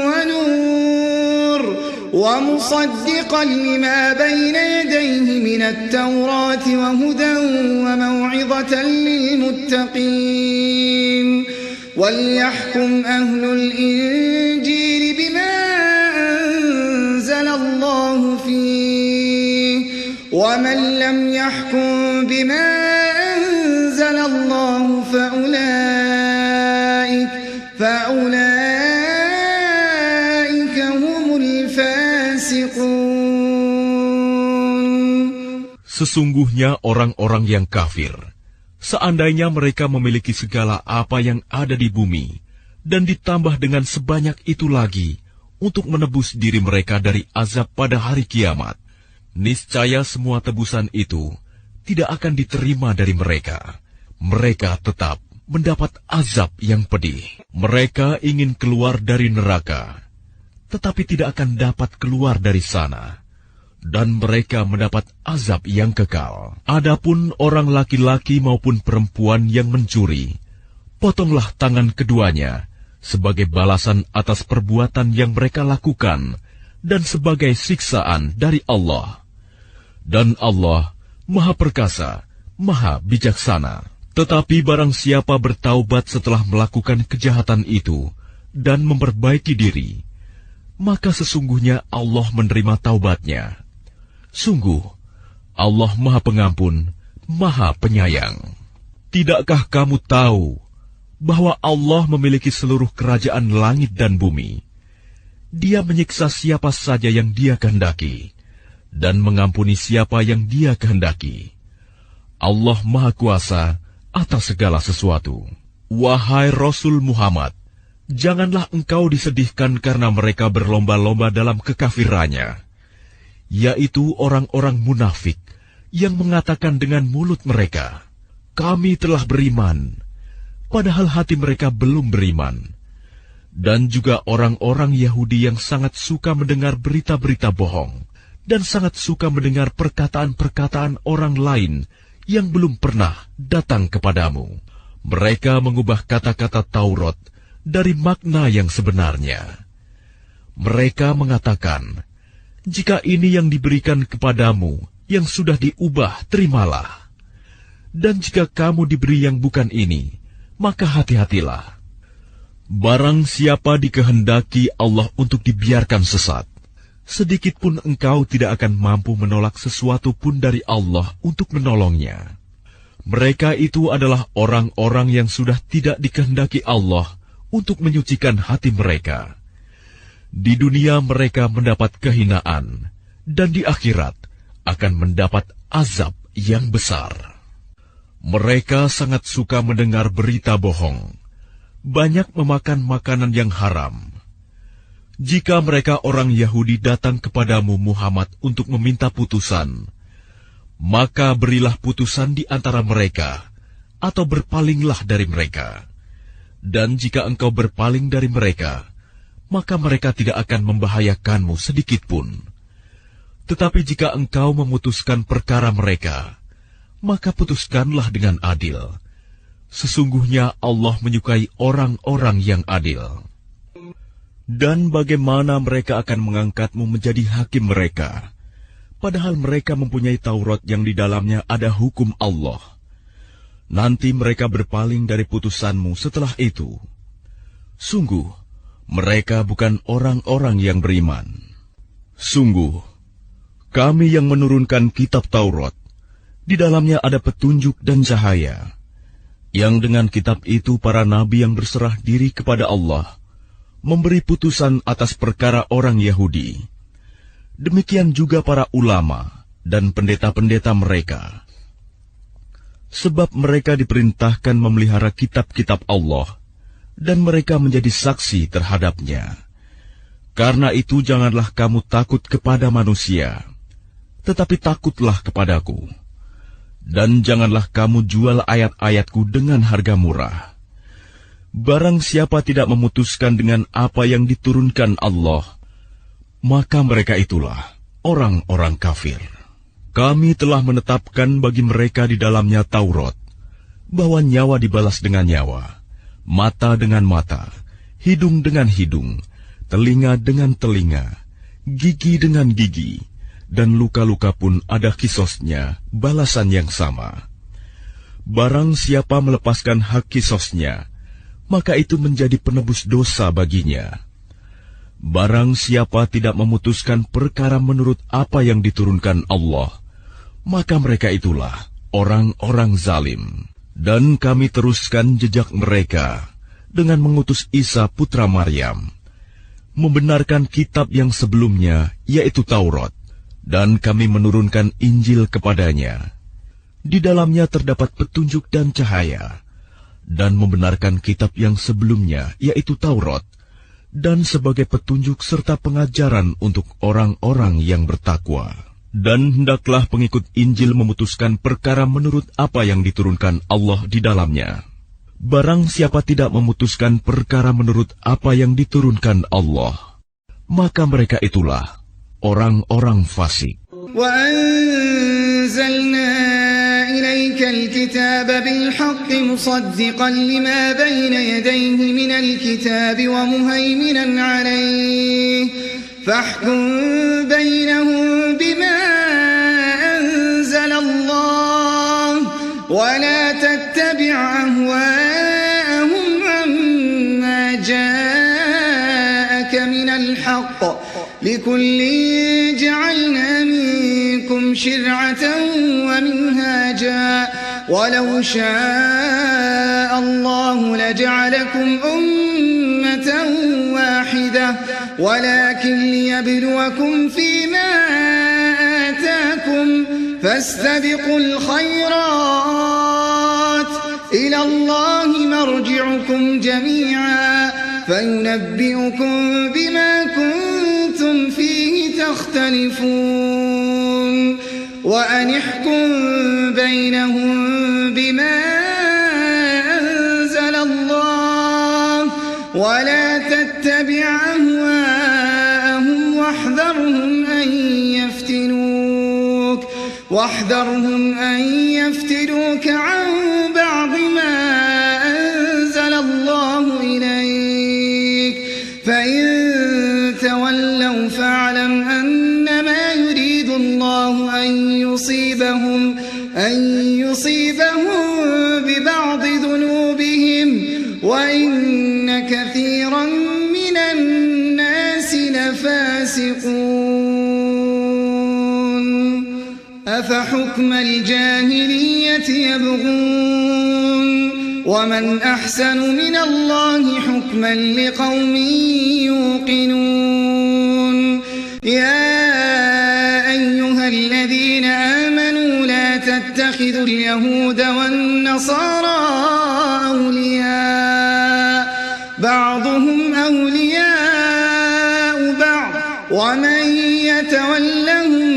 ونور ومصدقا لما بين يديه من التوراة وهدى وموعظة للمتقين وليحكم أهل الإنجيل بما أنزل الله فيه ومن لم يحكم بما أنزل الله فأولئك هم الفاسقون Sesungguhnya orang-orang yang kafir, seandainya mereka memiliki segala apa yang ada di bumi, dan ditambah dengan sebanyak itu lagi untuk menebus diri mereka dari azab pada hari kiamat, niscaya semua tebusan itu tidak akan diterima dari mereka. Mereka tetap mendapat azab yang pedih. Mereka ingin keluar dari neraka, tetapi tidak akan dapat keluar dari sana. Dan mereka mendapat azab yang kekal. Adapun orang laki-laki maupun perempuan yang mencuri, potonglah tangan keduanya sebagai balasan atas perbuatan yang mereka lakukan dan sebagai siksaan dari Allah. Dan Allah Maha Perkasa, Maha Bijaksana. Tetapi barang siapa bertaubat setelah melakukan kejahatan itu dan memperbaiki diri, maka sesungguhnya Allah menerima taubatnya. Sungguh, Allah Maha Pengampun, Maha Penyayang. Tidakkah kamu tahu bahwa Allah memiliki seluruh kerajaan langit dan bumi? Dia menyiksa siapa saja yang Dia kehendaki, dan mengampuni siapa yang Dia kehendaki. Allah Maha Kuasa atas segala sesuatu. Wahai Rasul Muhammad, janganlah engkau disedihkan karena mereka berlomba-lomba dalam kekafirannya, yaitu orang-orang munafik yang mengatakan dengan mulut mereka, "Kami telah beriman," padahal hati mereka belum beriman. Dan juga orang-orang Yahudi yang sangat suka mendengar berita-berita bohong dan sangat suka mendengar perkataan-perkataan orang lain yang belum pernah datang kepadamu. Mereka mengubah kata-kata Taurat dari makna yang sebenarnya. Mereka mengatakan, "Jika ini yang diberikan kepadamu, yang sudah diubah, terimalah. Dan jika kamu diberi yang bukan ini, maka hati-hatilah. Barang siapa dikehendaki Allah untuk dibiarkan sesat, sedikit pun engkau tidak akan mampu menolak sesuatu pun dari Allah untuk menolongnya. Mereka itu adalah orang-orang yang sudah tidak dikehendaki Allah untuk menyucikan hati mereka. Di dunia mereka mendapat kehinaan, dan di akhirat akan mendapat azab yang besar." Mereka sangat suka mendengar berita bohong, banyak memakan makanan yang haram. Jika mereka orang Yahudi datang kepadamu Muhammad untuk meminta putusan, maka berilah putusan di antara mereka, atau berpalinglah dari mereka. Dan jika engkau berpaling dari mereka, maka mereka tidak akan membahayakanmu sedikitpun. Tetapi jika engkau memutuskan perkara mereka, maka putuskanlah dengan adil. Sesungguhnya Allah menyukai orang-orang yang adil. Dan bagaimana mereka akan mengangkatmu menjadi hakim mereka, padahal mereka mempunyai Taurat yang di dalamnya ada hukum Allah. Nanti mereka berpaling dari putusanmu setelah itu. Sungguh, mereka bukan orang-orang yang beriman. Sungguh, kami yang menurunkan kitab Taurat, di dalamnya ada petunjuk dan cahaya, yang dengan kitab itu para nabi yang berserah diri kepada Allah memberi putusan atas perkara orang Yahudi. Demikian juga para ulama dan pendeta-pendeta mereka. Sebab mereka diperintahkan memelihara kitab-kitab Allah, dan mereka menjadi saksi terhadapnya. Karena itu janganlah kamu takut kepada manusia, tetapi takutlah kepadaku. Dan janganlah kamu jual ayat-ayatku dengan harga murah. Barang siapa tidak memutuskan dengan apa yang diturunkan Allah, maka mereka itulah orang-orang kafir. Kami telah menetapkan bagi mereka di dalamnya Taurat, bahwa nyawa dibalas dengan nyawa, mata dengan mata, hidung dengan hidung, telinga dengan telinga, gigi dengan gigi, dan luka-luka pun ada kisosnya, balasan yang sama. Barang siapa melepaskan hak kisosnya, maka itu menjadi penebus dosa baginya. Barang siapa tidak memutuskan perkara menurut apa yang diturunkan Allah, maka mereka itulah orang-orang zalim. Dan kami teruskan jejak mereka dengan mengutus Isa putra Maryam, membenarkan kitab yang sebelumnya, yaitu Taurat, Dan kami menurunkan Injil kepadanya. Di dalamnya terdapat petunjuk dan cahaya, dan membenarkan kitab yang sebelumnya, yaitu Taurat, dan sebagai petunjuk serta pengajaran untuk orang-orang yang bertakwa. Dan hendaklah pengikut Injil memutuskan perkara menurut apa yang diturunkan Allah di dalamnya. Barang siapa tidak memutuskan perkara menurut apa yang diturunkan Allah, maka mereka itulah orang-orang fasik. وأنزلنا إليك الكتاب بالحق مصدقا لما بين يديه من الكتاب ومهيمنا عليه فاحكم بينهم بما أنزل الله ولا تتبع أهواءهم عما جاءك من الحق لكل جعلنا منكم شرعة ومنهاجا ولو شاء الله لجعلكم أمة واحدة ولكن ليبلوكم فيما آتاكم فاستبقوا الخيرات إلى الله مرجعكم جميعا فينبئكم بما كنتم فيه تختلفون وأن احكم بينهم بما أنزل الله ولا تتبع أهواءهم واحذرهم أن يفتنوك عن بعض ما أنزل الله إليك فإن تولوا فاعلم أنما يريد الله أن يصيبهم ببعض ذنوبهم وإن كثيرا من الناس لفاسقون أفحكم الجاهلية يبغون ومن أحسن من الله حكما لقوم يوقنون يا أيها الذين آمنوا لا تتخذوا اليهود والنصارى أولياء بعضهم أولياء بعض ومن يتولهم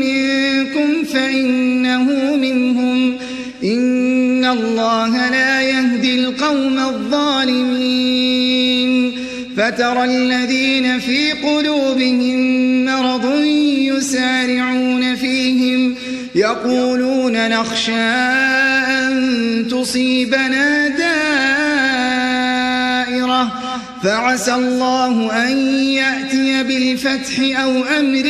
منكم فإنه منهم إن الله لا يهدي القوم الظالمين فترى الذين في قلوبهم مرض يسارعون فيهم يقولون نخشى أن تصيبنا دائرة فعسى الله أن يأتي بالفتح أو أمر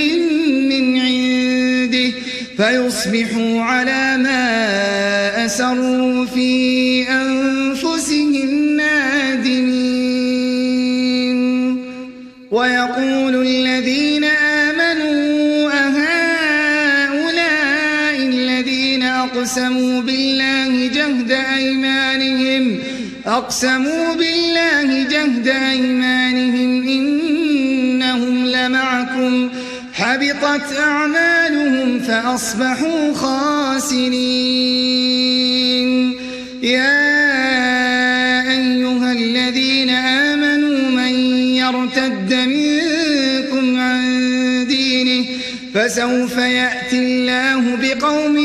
من عنده فيصبحوا على ما أسروا في أنفسهم نادمين ويقول الذين آمنوا أهؤلاء الذين أقسموا بالله جهد أيمانهم إنهم لمعكم حبطت أعمالهم فأصبحوا خاسرين يا أيها الذين آمنوا من يرتد منكم عن دينه فسوف يأتي الله بقوم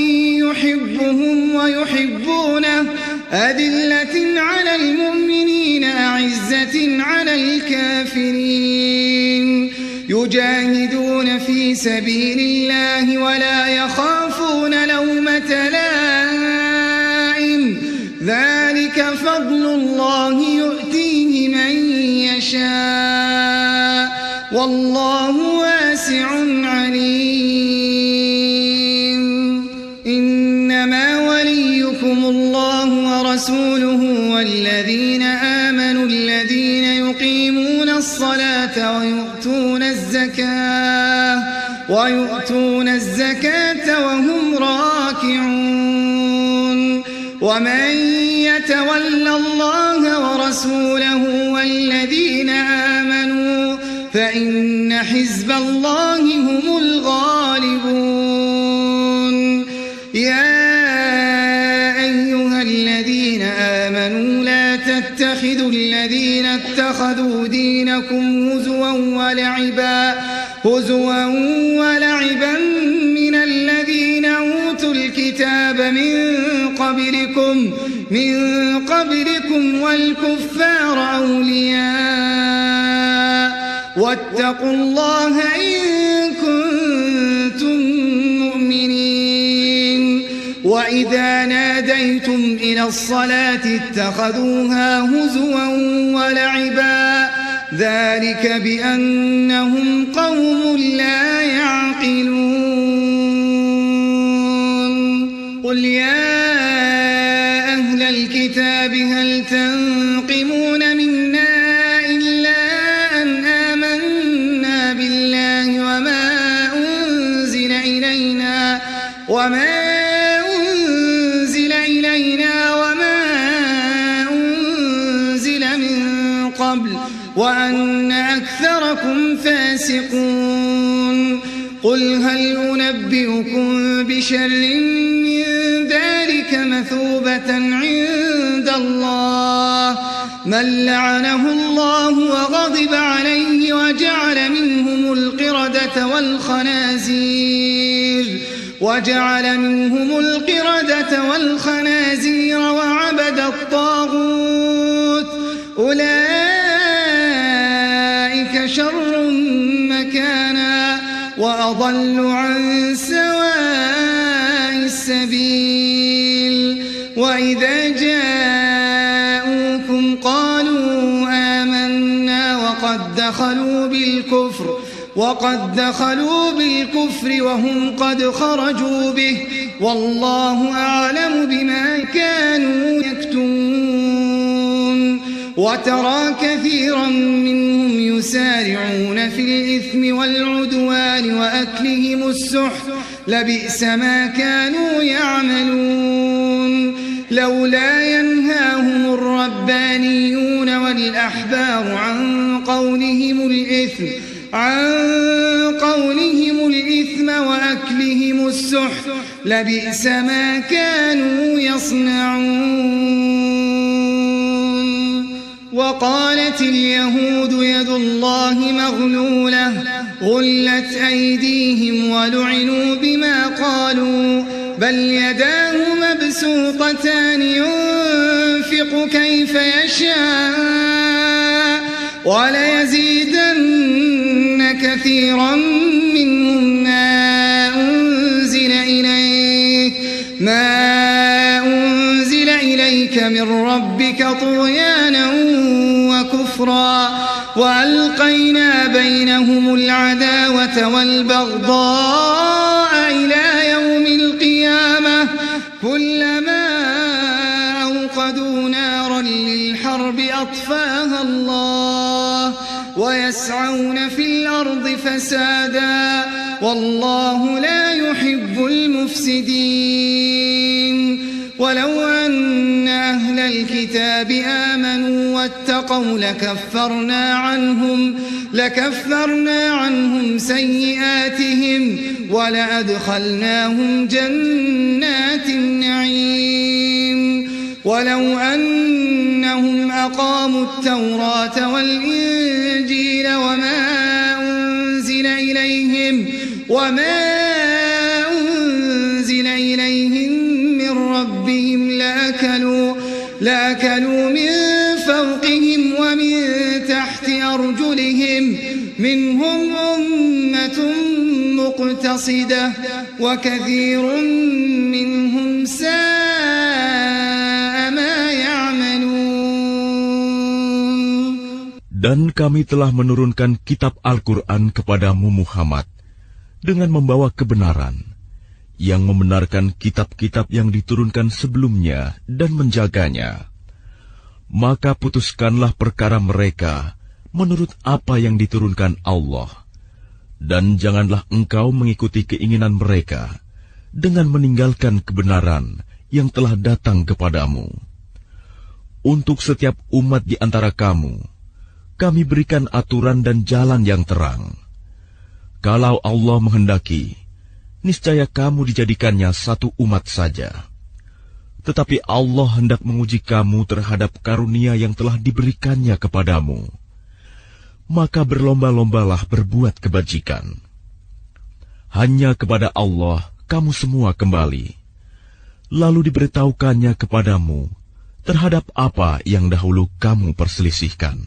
يحبهم ويحبونه أذلة على المؤمنين أعزة على الكافرين يجاهدون في سبيل الله ولا يخافون لومة لائم ذلك فضل الله يؤتيه من يشاء والله واسع عليم إنما وليكم الله ورسوله والذين آمنوا الذين يقيمون الصلاة ويؤتون الزكاة وهم راكعون ومن يتول الله ورسوله والذين آمنوا فإن حزب الله هم الغالبون الذين اتخذوا دينكم هزوا ولعبا من الذين أوتوا الكتاب من قبلكم والكفار أولياء واتقوا الله إن كنتم مؤمنين وإذا ناديتم إلى الصلاة اتخذوها هزوا ولعبا ذلك بأنهم قوم لا يعقلون قل يا أهل الكتاب هل تنقمون منا إلا أن آمنا بالله وما أنزل إلينا وما أنزل من قبل وأن أكثركم فاسقون قل هل أنبئكم بشر من ذلك مثوبة عند الله من لعنه الله وغضب عليه وجعل منهم القردة والخنازير وعبد الطاغوت أولئك شر مكانا وأضل عن سواء السبيل وإذا جاءوكم قالوا آمنا وقد دخلوا بالكفر وهم قد خرجوا به والله أعلم بما كانوا يكتمون وترى كثيرا منهم يسارعون في الإثم والعدوان وأكلهم السحت لبئس ما كانوا يعملون لولا ينهاهم الربانيون والأحبار عن قولهم الإثم وأكلهم السحت لبئس ما كانوا يصنعون وقالت اليهود يد الله مغلولة غلت أيديهم ولعنوا بما قالوا بل يداه مبسوطتان ينفق كيف يشاء وليزيدن كثيرا منهم ما أنزل إليك من ربك طغيانا وكفرا وألقينا بينهم العداوة والبغضاء إلى يوم القيامة كلما أوقدوا نارا للحرب أطفاها الله ويسعون في الأرض فسادا والله لا يحب المفسدين ولو أن أهل الكتاب آمنوا واتقوا لكفرنا عنهم سيئاتهم ولأدخلناهم جنات النعيم ولو أنهم أقاموا التوراة والإنجيل وما أنزل إليهم من ربهم لأكلوا من فوقهم ومن تحت أرجلهم منهم أمة مقتصدة وكثير منهم ساء ما يعملون. Dan kami telah menurunkan kitab Al-Quran kepadamu Muhammad dengan membawa kebenaran, yang membenarkan kitab-kitab yang diturunkan sebelumnya dan menjaganya. Maka putuskanlah perkara mereka menurut apa yang diturunkan Allah, dan janganlah engkau mengikuti keinginan mereka dengan meninggalkan kebenaran yang telah datang kepadamu. Untuk setiap umat di antara kamu, kami berikan aturan dan jalan yang terang. Kalau Allah menghendaki, niscaya kamu dijadikannya satu umat saja. tetapi Allah hendak menguji kamu terhadap karunia yang telah diberikannya kepadamu. Maka berlomba-lombalah berbuat kebajikan. Hanya kepada Allah kamu semua kembali. Lalu diberitahukannya kepadamu terhadap apa yang dahulu kamu perselisihkan.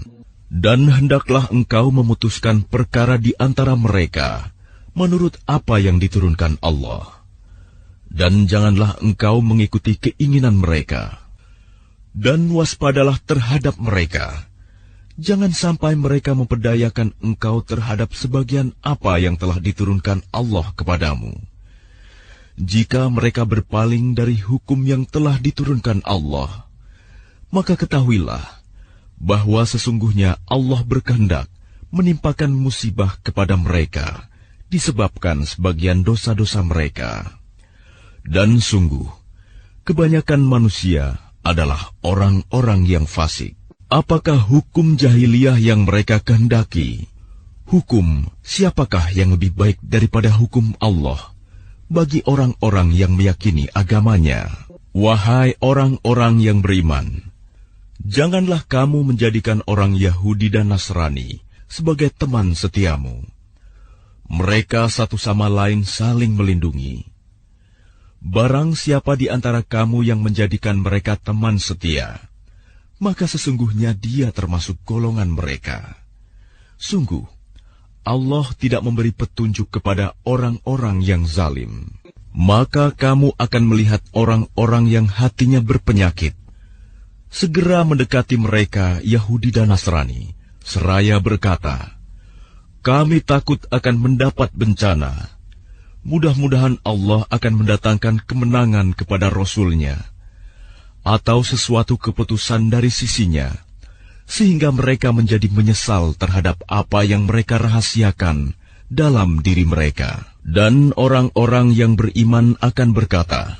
Dan hendaklah engkau memutuskan perkara di antara mereka menurut apa yang diturunkan Allah. Dan janganlah engkau mengikuti keinginan mereka. Dan waspadalah terhadap mereka. Jangan sampai mereka memperdayakan engkau terhadap sebagian apa yang telah diturunkan Allah kepadamu. Jika mereka berpaling dari hukum yang telah diturunkan Allah, maka ketahuilah bahwa sesungguhnya Allah berkehendak menimpakan musibah kepada mereka disebabkan sebagian dosa-dosa mereka. Dan sungguh, kebanyakan manusia adalah orang-orang yang fasik. Apakah hukum jahiliyah yang mereka kehendaki? Hukum siapakah yang lebih baik daripada hukum Allah bagi orang-orang yang meyakini agamanya? Wahai orang-orang yang beriman, janganlah kamu menjadikan orang Yahudi dan Nasrani sebagai teman setiamu. Mereka satu sama lain saling melindungi. Barang siapa di antara kamu yang menjadikan mereka teman setia, maka sesungguhnya dia termasuk golongan mereka. Sungguh, Allah tidak memberi petunjuk kepada orang-orang yang zalim. Maka kamu akan melihat orang-orang yang hatinya berpenyakit segera mendekati mereka Yahudi dan Nasrani, seraya berkata, "Kami takut akan mendapat bencana. Mudah-mudahan Allah akan mendatangkan kemenangan kepada Rasul-Nya, atau sesuatu keputusan dari sisinya, sehingga mereka menjadi menyesal terhadap apa yang mereka rahasiakan dalam diri mereka." Dan orang-orang yang beriman akan berkata,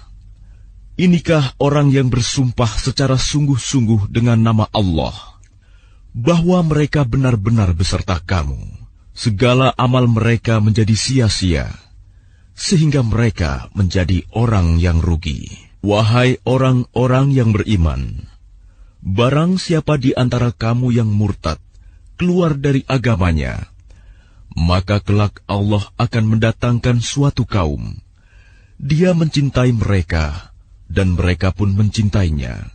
"Inikah orang yang bersumpah secara sungguh-sungguh dengan nama Allah, bahwa mereka benar-benar beserta kamu. Segala amal mereka menjadi sia-sia, sehingga mereka menjadi orang yang rugi." Wahai orang-orang yang beriman, barang siapa di antara kamu yang murtad keluar dari agamanya, maka kelak Allah akan mendatangkan suatu kaum. Dia mencintai mereka, dan mereka pun mencintainya,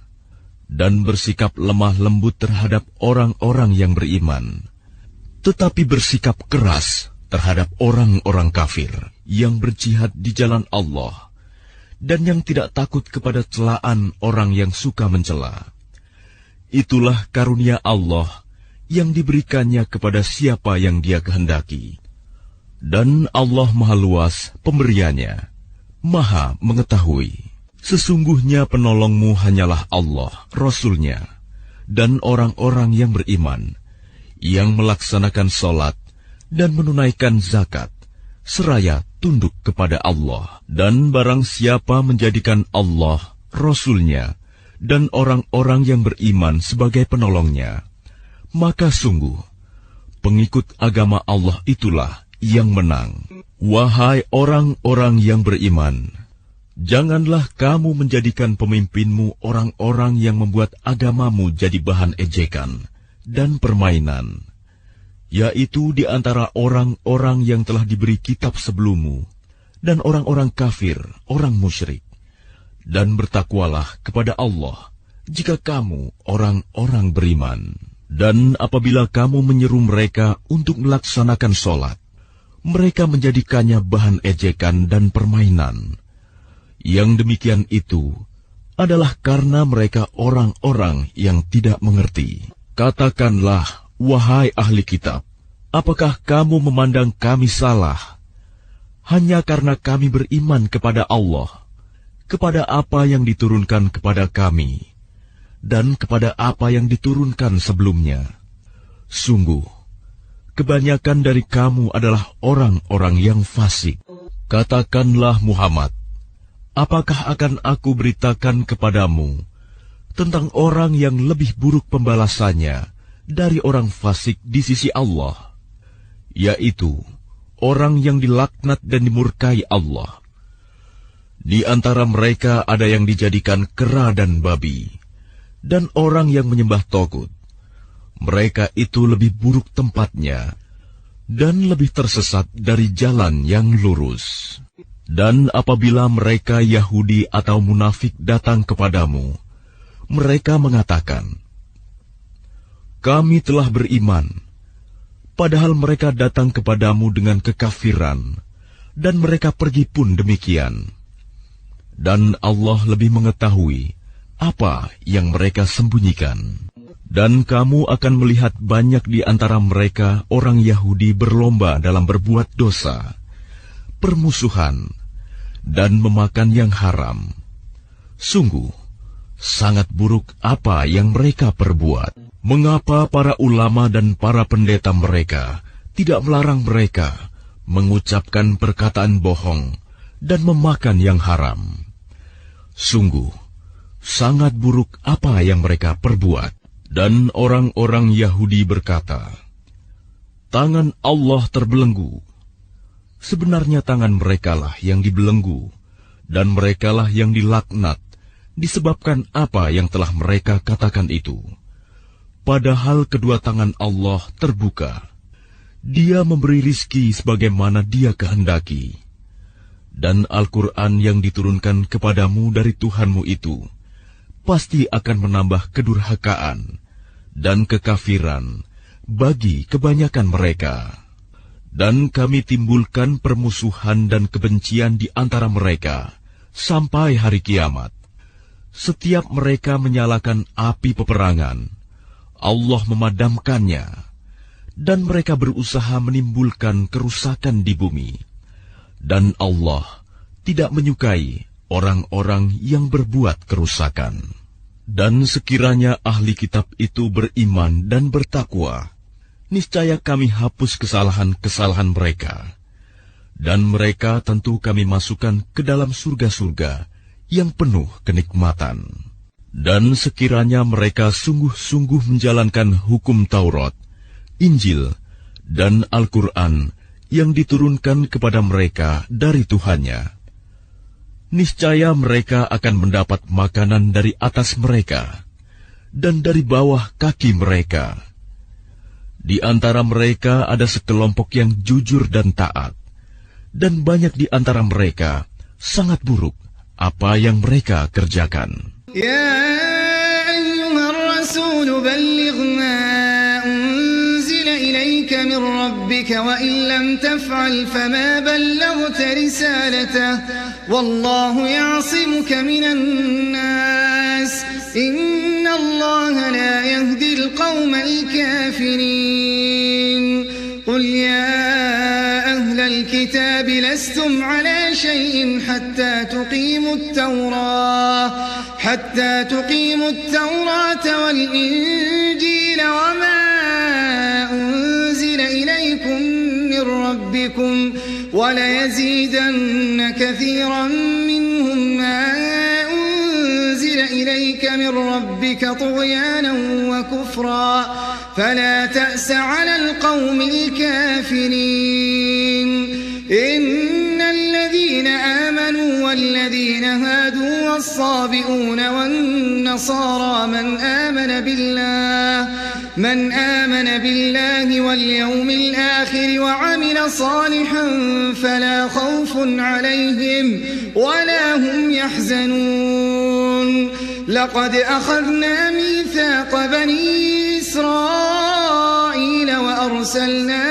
dan bersikap lemah lembut terhadap orang-orang yang beriman, tetapi bersikap keras terhadap orang-orang kafir yang berjihad di jalan Allah, dan yang tidak takut kepada celaan orang yang suka mencela. Itulah karunia Allah yang diberikannya kepada siapa yang Dia kehendaki. Dan Allah Maha Luas pemberiannya, Maha mengetahui. Sesungguhnya penolongmu hanyalah Allah, Rasul-Nya, dan orang-orang yang beriman, yang melaksanakan sholat dan menunaikan zakat, seraya tunduk kepada Allah. Dan barang siapa menjadikan Allah, Rasul-Nya, dan orang-orang yang beriman sebagai penolongnya, maka sungguh, pengikut agama Allah itulah yang menang. Wahai orang-orang yang beriman, janganlah kamu menjadikan pemimpinmu orang-orang yang membuat agamamu jadi bahan ejekan dan permainan, yaitu di antara orang-orang yang telah diberi kitab sebelummu, dan orang-orang kafir, orang musyrik. Dan bertakwalah kepada Allah jika kamu orang-orang beriman. Dan apabila kamu menyeru mereka untuk melaksanakan sholat, mereka menjadikannya bahan ejekan dan permainan. Yang demikian itu adalah karena mereka orang-orang yang tidak mengerti. Katakanlah, wahai ahli kitab, apakah kamu memandang kami salah hanya karena kami beriman kepada Allah, kepada apa yang diturunkan kepada kami, dan kepada apa yang diturunkan sebelumnya? Sungguh, kebanyakan dari kamu adalah orang-orang yang fasik. Katakanlah Muhammad, apakah akan aku beritakan kepadamu tentang orang yang lebih buruk pembalasannya dari orang fasik di sisi Allah, yaitu orang yang dilaknat dan dimurkai Allah. Di antara mereka ada yang dijadikan kera dan babi, dan orang yang menyembah togut. Mereka itu lebih buruk tempatnya, dan lebih tersesat dari jalan yang lurus. Dan apabila mereka Yahudi atau munafik datang kepadamu, mereka mengatakan, "Kami telah beriman," padahal mereka datang kepadamu dengan kekafiran, dan mereka pergi pun demikian. Dan Allah lebih mengetahui apa yang mereka sembunyikan. Dan kamu akan melihat banyak di antara mereka orang Yahudi berlomba dalam berbuat dosa, permusuhan, dan memakan yang haram. Sungguh, sangat buruk apa yang mereka perbuat. Mengapa para ulama dan para pendeta mereka tidak melarang mereka mengucapkan perkataan bohong dan memakan yang haram? Sungguh, sangat buruk apa yang mereka perbuat. Dan orang-orang Yahudi berkata, "Tangan Allah terbelenggu." Sebenarnya tangan merekalah yang dibelenggu, dan merekalah yang dilaknat, disebabkan apa yang telah mereka katakan itu. Padahal kedua tangan Allah terbuka. Dia memberi rizki sebagaimana Dia kehendaki. Dan Al-Quran yang diturunkan kepadamu dari Tuhanmu itu pasti akan menambah kedurhakaan dan kekafiran bagi kebanyakan mereka. Dan kami timbulkan permusuhan dan kebencian di antara mereka sampai hari kiamat. Setiap mereka menyalakan api peperangan, Allah memadamkannya, dan mereka berusaha menimbulkan kerusakan di bumi. Dan Allah tidak menyukai orang-orang yang berbuat kerusakan. Dan sekiranya ahli kitab itu beriman dan bertakwa, niscaya kami hapus kesalahan-kesalahan mereka. Dan mereka tentu kami masukkan ke dalam surga-surga yang penuh kenikmatan. Dan sekiranya mereka sungguh-sungguh menjalankan hukum Taurat, Injil, dan Al-Quran yang diturunkan kepada mereka dari Tuhannya, niscaya mereka akan mendapat makanan dari atas mereka dan dari bawah kaki mereka. Di antara mereka ada sekelompok yang jujur dan taat, dan banyak di antara mereka sangat buruk apa yang mereka kerjakan. Ya ayyuhar rasul balligh ma unzila ilayka min rabbika wa in lam taf'al fama ballaghta risalatahu wallahu ya'simuka minan nas inna allaha la yahdi al-qawmal kafirin. Qul ya الكتاب لستم على شيء حتى تقيموا التوراة والإنجيل وما أنزل إليكم من ربكم وليزيدن كثيرا منهم ما أنزل إليك من ربك طغيانا وكفرا فلا تأس على القوم الكافرين. إن الذين آمنوا والذين هادوا والصابئون والنصارى من آمن بالله واليوم الآخر وعمل صالحا فلا خوف عليهم ولا هم يحزنون. لقد أخذنا ميثاق بني إسرائيل وأرسلنا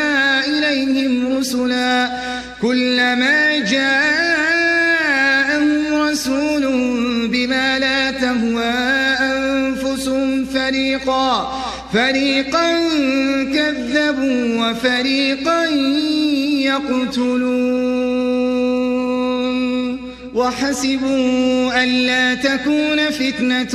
إليهم رسلا كلما جاءهم رسول بما لا تهوى أنفسهم فريقا كذبوا وفريقا يقتلون. وحسبوا ألا تكون فتنة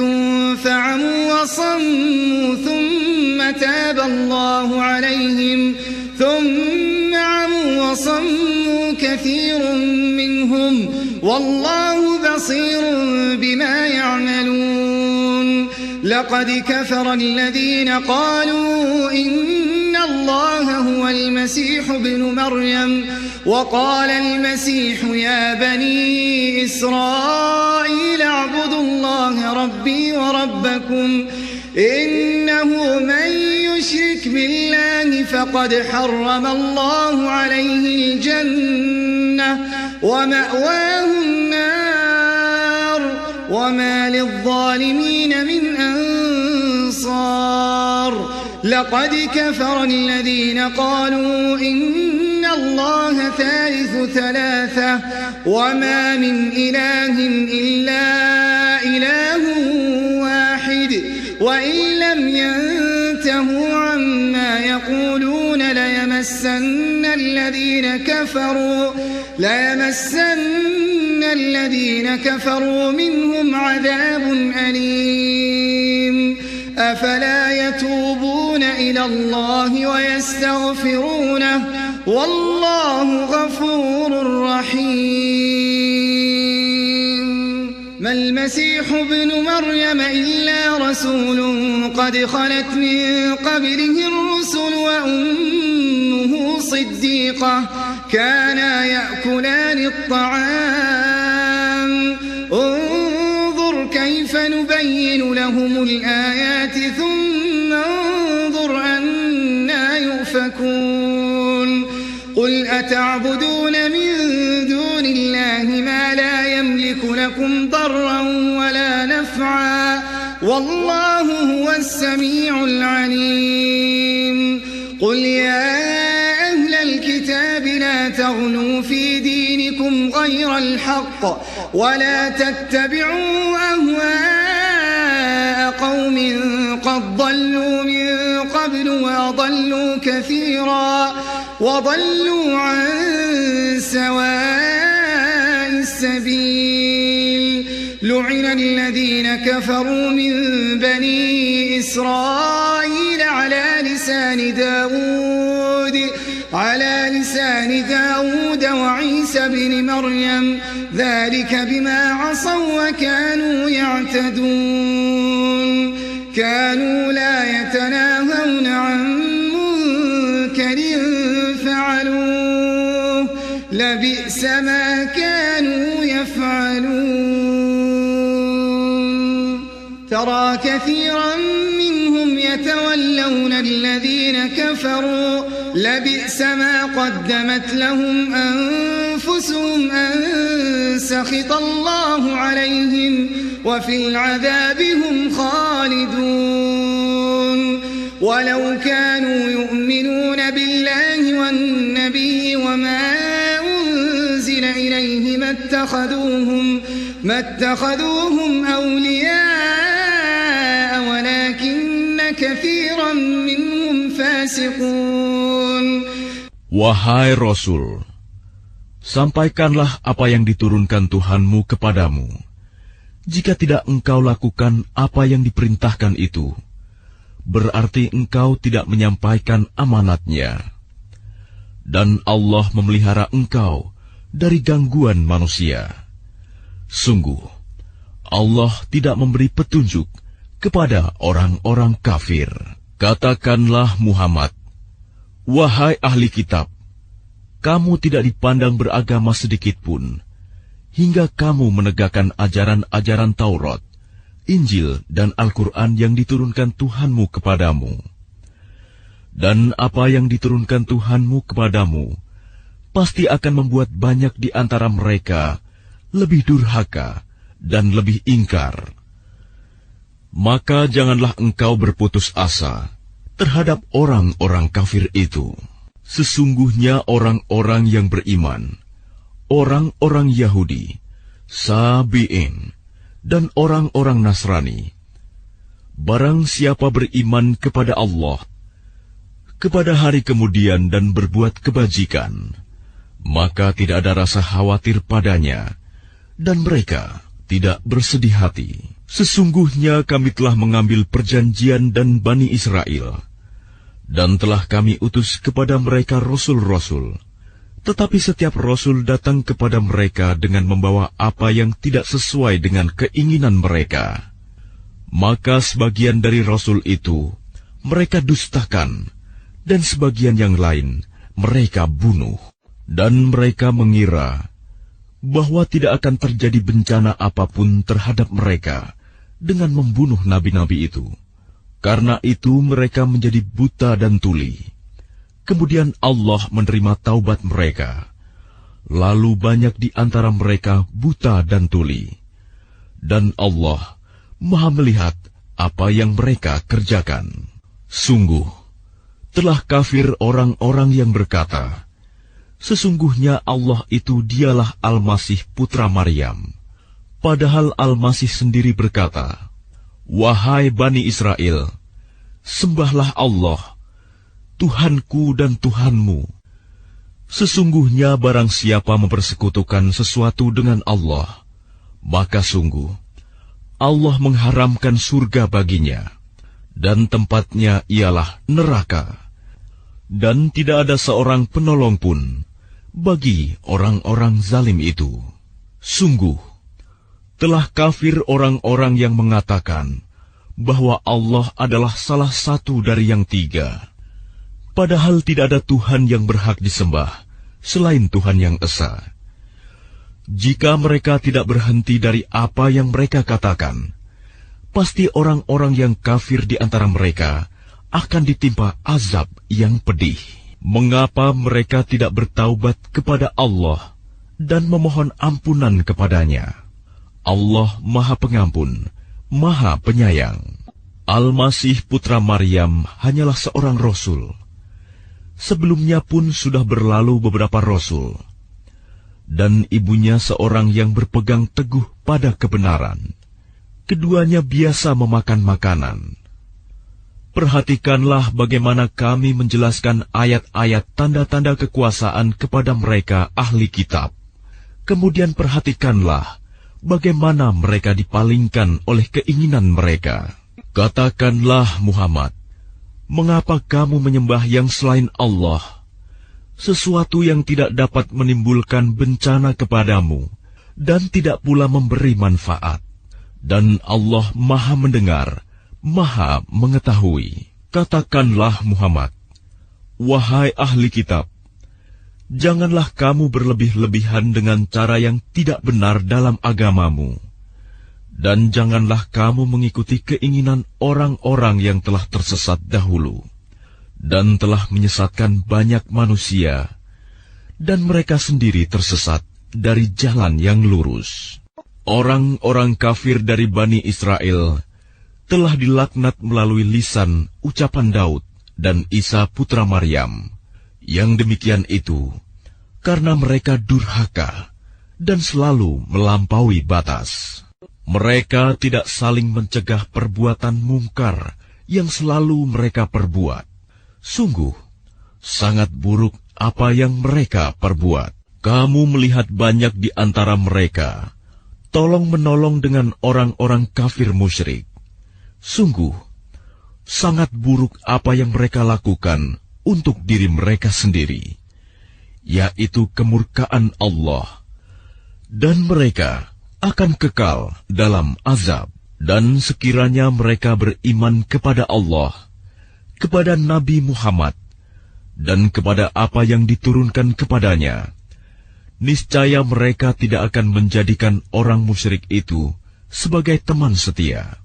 فعموا وصموا ثم تاب الله عليهم ثم عموا وصموا كثير منهم والله بصير بما يعملون. لقد كفر الذين قالوا إن الله هو المسيح ابن مريم وقال المسيح يا بني إسرائيل اعبدوا الله ربي وربكم إنه من يشرك بالله فقد حرم الله عليه الجنة ومأواه النار وما للظالمين من أنصار لقد كفر الذين قالوا إن الله ثالث ثلاثة وما من إله إلا إله واحد وإن لم ينتهوا عما يقولون ليمسن الذين كفروا منهم عذاب أليم أفلا يتوبون إلى الله ويستغفرونه والله غفور رحيم ما المسيح ابن مريم إلا رسول قد خلت من قبله الرسل وأمه صديقة كانا يأكلان الطعام انظر كيف نبين لهم الآيات ثم انظر أنا يؤفكون قل أتعبدون من دون الله ما لا يملك لكم ضرا ولا نفعا والله هو السميع العليم قل يا أهل الكتاب لا تغلوا في دينكم غير الحق ولا تتبعوا أهواء قوم قد ضلوا من قبل وأضلوا كثيرا وضلوا عن سواء السبيل لعن الذين كفروا من بني إسرائيل على لسان داود وعيسى بن مريم ذلك بما عصوا وكانوا يعتدون كانوا لا يتناهون عن منكر فعلوه لبئس ما كانوا يفعلون ترى كثيرا منهم يتولون الذين كفروا لبئس ما قدمت لهم أنفسهم أن سخط الله عليهم وفي العذاب هم خالدون ولو كانوا يؤمنون بالله والنبي وما أنزل إليه ما اتخذوهم أولياء ولكن كثيرا منهم فاسقون. Wahai Rasul, sampaikanlah apa yang diturunkan Tuhanmu kepadamu. Jika tidak engkau lakukan apa yang diperintahkan itu, berarti engkau tidak menyampaikan amanatnya. Dan Allah memelihara engkau dari gangguan manusia. Sungguh, Allah tidak memberi petunjuk kepada orang-orang kafir. Katakanlah Muhammad, wahai ahli kitab, kamu tidak dipandang beragama sedikitpun, hingga kamu menegakkan ajaran-ajaran Taurat, Injil, dan Al-Quran yang diturunkan Tuhanmu kepadamu. Dan apa yang diturunkan Tuhanmu kepadamu, pasti akan membuat banyak di antara mereka lebih durhaka dan lebih ingkar. Maka janganlah engkau berputus asa terhadap orang-orang kafir itu. Sesungguhnya orang-orang yang beriman, orang-orang Yahudi, Sabi'in, dan orang-orang Nasrani, barang siapa beriman kepada Allah, kepada hari kemudian dan berbuat kebajikan, maka tidak ada rasa khawatir padanya, dan mereka tidak bersedih hati. Sesungguhnya kami telah mengambil perjanjian dan Bani Israel, dan telah kami utus kepada mereka rasul-rasul. Tetapi setiap rasul datang kepada mereka dengan membawa apa yang tidak sesuai dengan keinginan mereka. Maka sebagian dari rasul itu mereka dustakan, dan sebagian yang lain mereka bunuh. Dan mereka mengira bahwa tidak akan terjadi bencana apapun terhadap mereka dengan membunuh nabi-nabi itu. Karena itu mereka menjadi buta dan tuli. Kemudian Allah menerima taubat mereka. Lalu banyak di antara mereka buta dan tuli. Dan Allah Maha melihat apa yang mereka kerjakan. Sungguh, telah kafir orang-orang yang berkata, sesungguhnya Allah itu dialah Al-Masih putra Maryam. Padahal Al-Masih sendiri berkata, wahai Bani Israel, sembahlah Allah, Tuhanku dan Tuhanmu. Sesungguhnya barang siapa mempersekutukan sesuatu dengan Allah, maka sungguh Allah mengharamkan surga baginya, dan tempatnya ialah neraka. Dan tidak ada seorang penolong pun bagi orang-orang zalim itu. Sungguh, telah kafir orang-orang yang mengatakan bahwa Allah adalah salah satu dari yang tiga. Padahal tidak ada Tuhan yang berhak disembah selain Tuhan yang Esa. Jika mereka tidak berhenti dari apa yang mereka katakan, pasti orang-orang yang kafir di antara mereka akan ditimpa azab yang pedih. Mengapa mereka tidak bertaubat kepada Allah dan memohon ampunan kepadanya? Allah Maha Pengampun, Maha Penyayang. Al-Masih putra Maryam hanyalah seorang rasul. Sebelumnya pun sudah berlalu beberapa rasul, dan ibunya seorang yang berpegang teguh pada kebenaran. Keduanya biasa memakan makanan. Perhatikanlah bagaimana kami menjelaskan ayat-ayat tanda-tanda kekuasaan kepada mereka ahli kitab. Kemudian perhatikanlah bagaimana mereka dipalingkan oleh keinginan mereka. Katakanlah Muhammad, mengapa kamu menyembah yang selain Allah, sesuatu yang tidak dapat menimbulkan bencana kepadamu dan tidak pula memberi manfaat? Dan Allah Maha mendengar, Maha mengetahui. Katakanlah Muhammad, wahai ahli kitab, janganlah kamu berlebih-lebihan dengan cara yang tidak benar dalam agamamu, dan janganlah kamu mengikuti keinginan orang-orang yang telah tersesat dahulu dan telah menyesatkan banyak manusia, dan mereka sendiri tersesat dari jalan yang lurus. Orang-orang kafir dari Bani Israel telah dilaknat melalui lisan ucapan Daud dan Isa putra Maryam. Yang demikian itu karena mereka durhaka dan selalu melampaui batas. Mereka tidak saling mencegah perbuatan mungkar yang selalu mereka perbuat. Sungguh, sangat buruk apa yang mereka perbuat. Kamu melihat banyak di antara mereka tolong-menolong dengan orang-orang kafir musyrik. Sungguh, sangat buruk apa yang mereka lakukan untuk diri mereka sendiri, yaitu kemurkaan Allah. Dan mereka akan kekal dalam azab. Dan sekiranya mereka beriman kepada Allah, kepada Nabi Muhammad, dan kepada apa yang diturunkan kepadanya, niscaya mereka tidak akan menjadikan orang musyrik itu sebagai teman setia.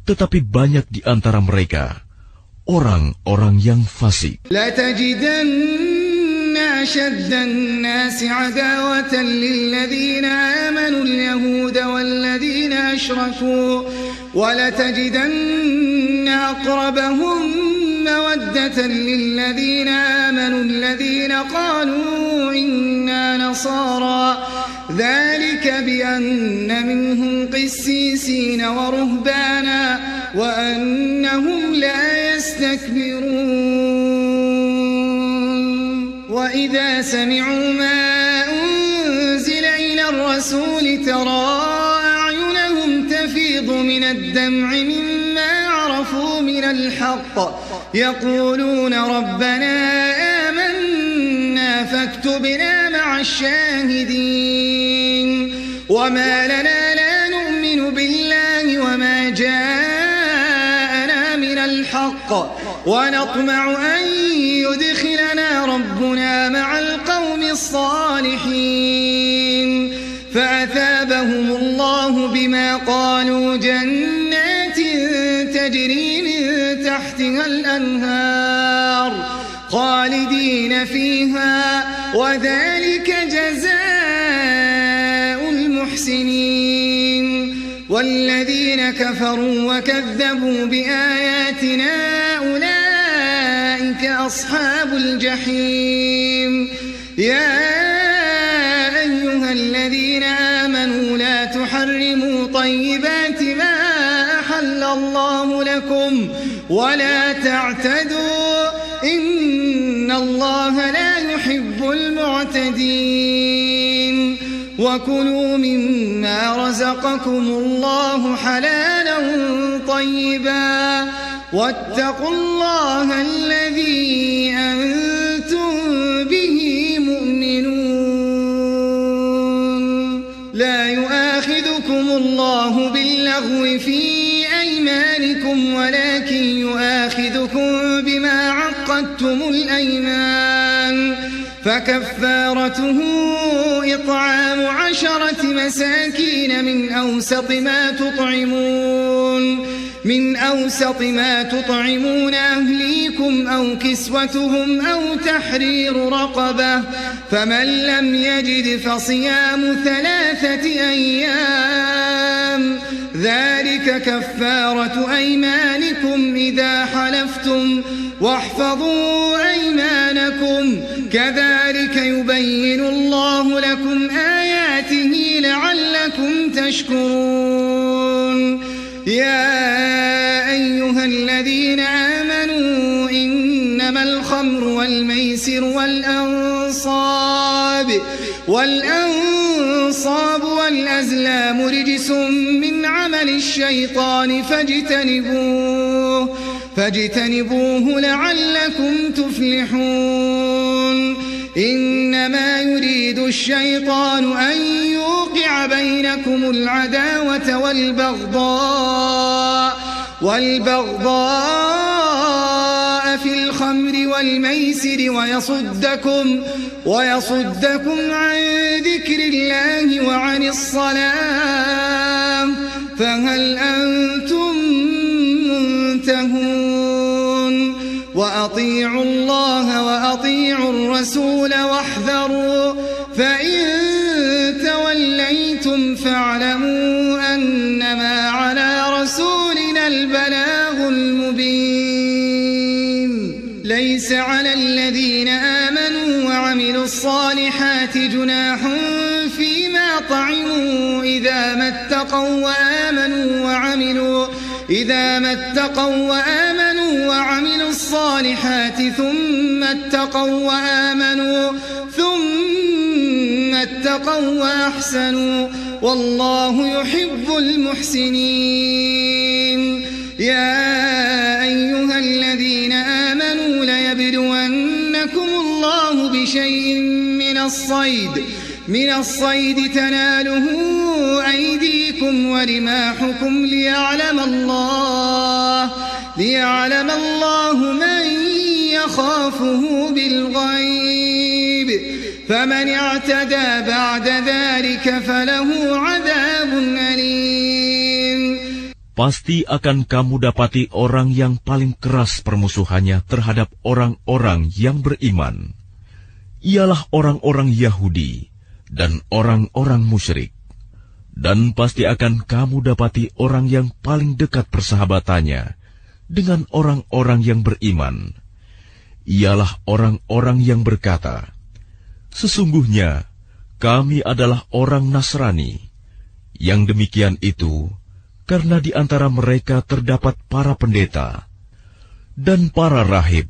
Tetapi banyak di antara mereka orang-orang yang fasik. أشد الناس عداوة للذين آمنوا اليهود والذين أشركوا ولتجدن أقربهم مودة للذين آمنوا الذين قالوا إنا نصارى ذلك بأن منهم قسيسين ورهبانا وأنهم لا يستكبرون وإذا سمعوا ما أنزل إلى الرسول ترى أعينهم تفيض من الدمع مما عرفوا من الحق يقولون ربنا آمنا فاكتبنا مع الشاهدين وما لنا لا نؤمن بالله وما جاءنا من الحق ونطمع أن يدخلنا ربنا مع القوم الصالحين فأثابهم الله بما قالوا جنات تجري من تحتها الأنهار خالدين فيها وذلك جزاء المحسنين والذين كفروا وكذبوا بآياتنا أولئك أصحاب الجحيم يا أيها الذين آمنوا لا تحرموا طيبات ما أحل الله لكم ولا تعتدوا إن الله لا يحب المعتدين وكلوا مما رزقكم الله حلالا طيبا واتقوا الله الذي أنتم به مؤمنون لا يؤاخذكم الله باللغو في أيمانكم ولكن يؤاخذكم بما عقدتم الأيمان فكفارته إطعام 10 مساكين من أوسط ما تطعمون أهليكم أو كسوتهم أو تحرير رقبة فمن لم يجد فصيام 3 أيام ذلك كفارة أيمانكم إذا حلفتم واحفظوا أيمانكم كذلك يبين الله لكم آياته لعلكم تشكرون يا أيها الذين آمنوا إنما الخمر والميسر والأنصاب والأزلام رجس من عمل الشيطان فاجتنبوه لعلكم تفلحون إنما يريد الشيطان أن يوقع بينكم العداوة والبغضاء في الخمر والميسر ويصدكم عن ذكر الله وعن الصلاة فهل أنتم منتهون وأطيعوا الله وأطيعوا الرسول واحذروا فإن توليتم فاعلموا أنما على رسولنا البلاغ المبين ليس على الذين آمنوا وعملوا الصالحات جناح فيما طعموا إذا ما اتقوا وآمنوا وعملوا الصالحات ثم اتقوا وأحسنوا والله يحب المحسنين يا أيها الذين آمنوا ليبلونكم الله بشيء من الصيد تناله أيديكم ورماحكم ليعلم الله من يخافه بالغيب فمن اعتدى بعد ذلك فله عذاب أليم. Pasti akan kamu dapati orang yang paling keras permusuhannya terhadap orang-orang yang beriman. Ialah orang-orang Yahudi dan orang-orang musyrik. Dan pasti akan kamu dapati orang yang paling dekat persahabatannya dengan orang-orang yang beriman. Ialah orang-orang yang berkata, sesungguhnya kami adalah orang Nasrani. Yang demikian itu karena di antara mereka terdapat para pendeta dan para rahib,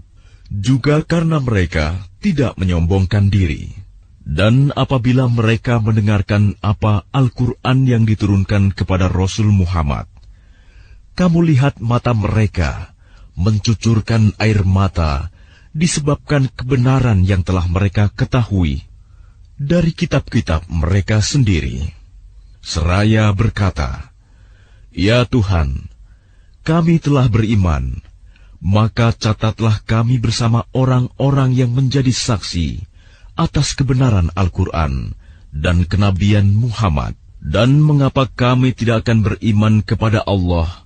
juga karena mereka tidak menyombongkan diri. Dan apabila mereka mendengarkan apa Al-Quran yang diturunkan kepada Rasul Muhammad, kamu lihat mata mereka mencucurkan air mata disebabkan kebenaran yang telah mereka ketahui dari kitab-kitab mereka sendiri. Seraya berkata, ya Tuhan, kami telah beriman, maka catatlah kami bersama orang-orang yang menjadi saksi atas kebenaran Al-Quran dan kenabian Muhammad. Dan mengapa kami tidak akan beriman kepada Allah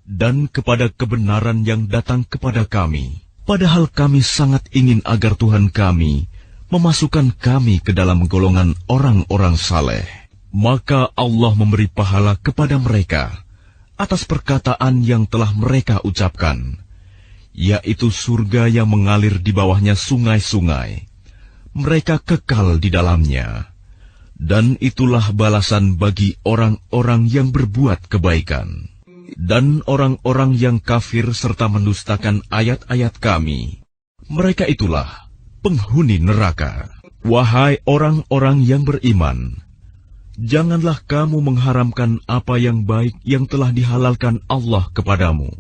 dan kepada kebenaran yang datang kepada kami, padahal kami sangat ingin agar Tuhan kami memasukkan kami ke dalam golongan orang-orang saleh. Maka Allah memberi pahala kepada mereka atas perkataan yang telah mereka ucapkan, yaitu surga yang mengalir di bawahnya sungai-sungai. Mereka kekal di dalamnya. Dan itulah balasan bagi orang-orang yang berbuat kebaikan. Dan orang-orang yang kafir serta mendustakan ayat-ayat kami, mereka itulah penghuni neraka. Wahai orang-orang yang beriman, janganlah kamu mengharamkan apa yang baik yang telah dihalalkan Allah kepadamu.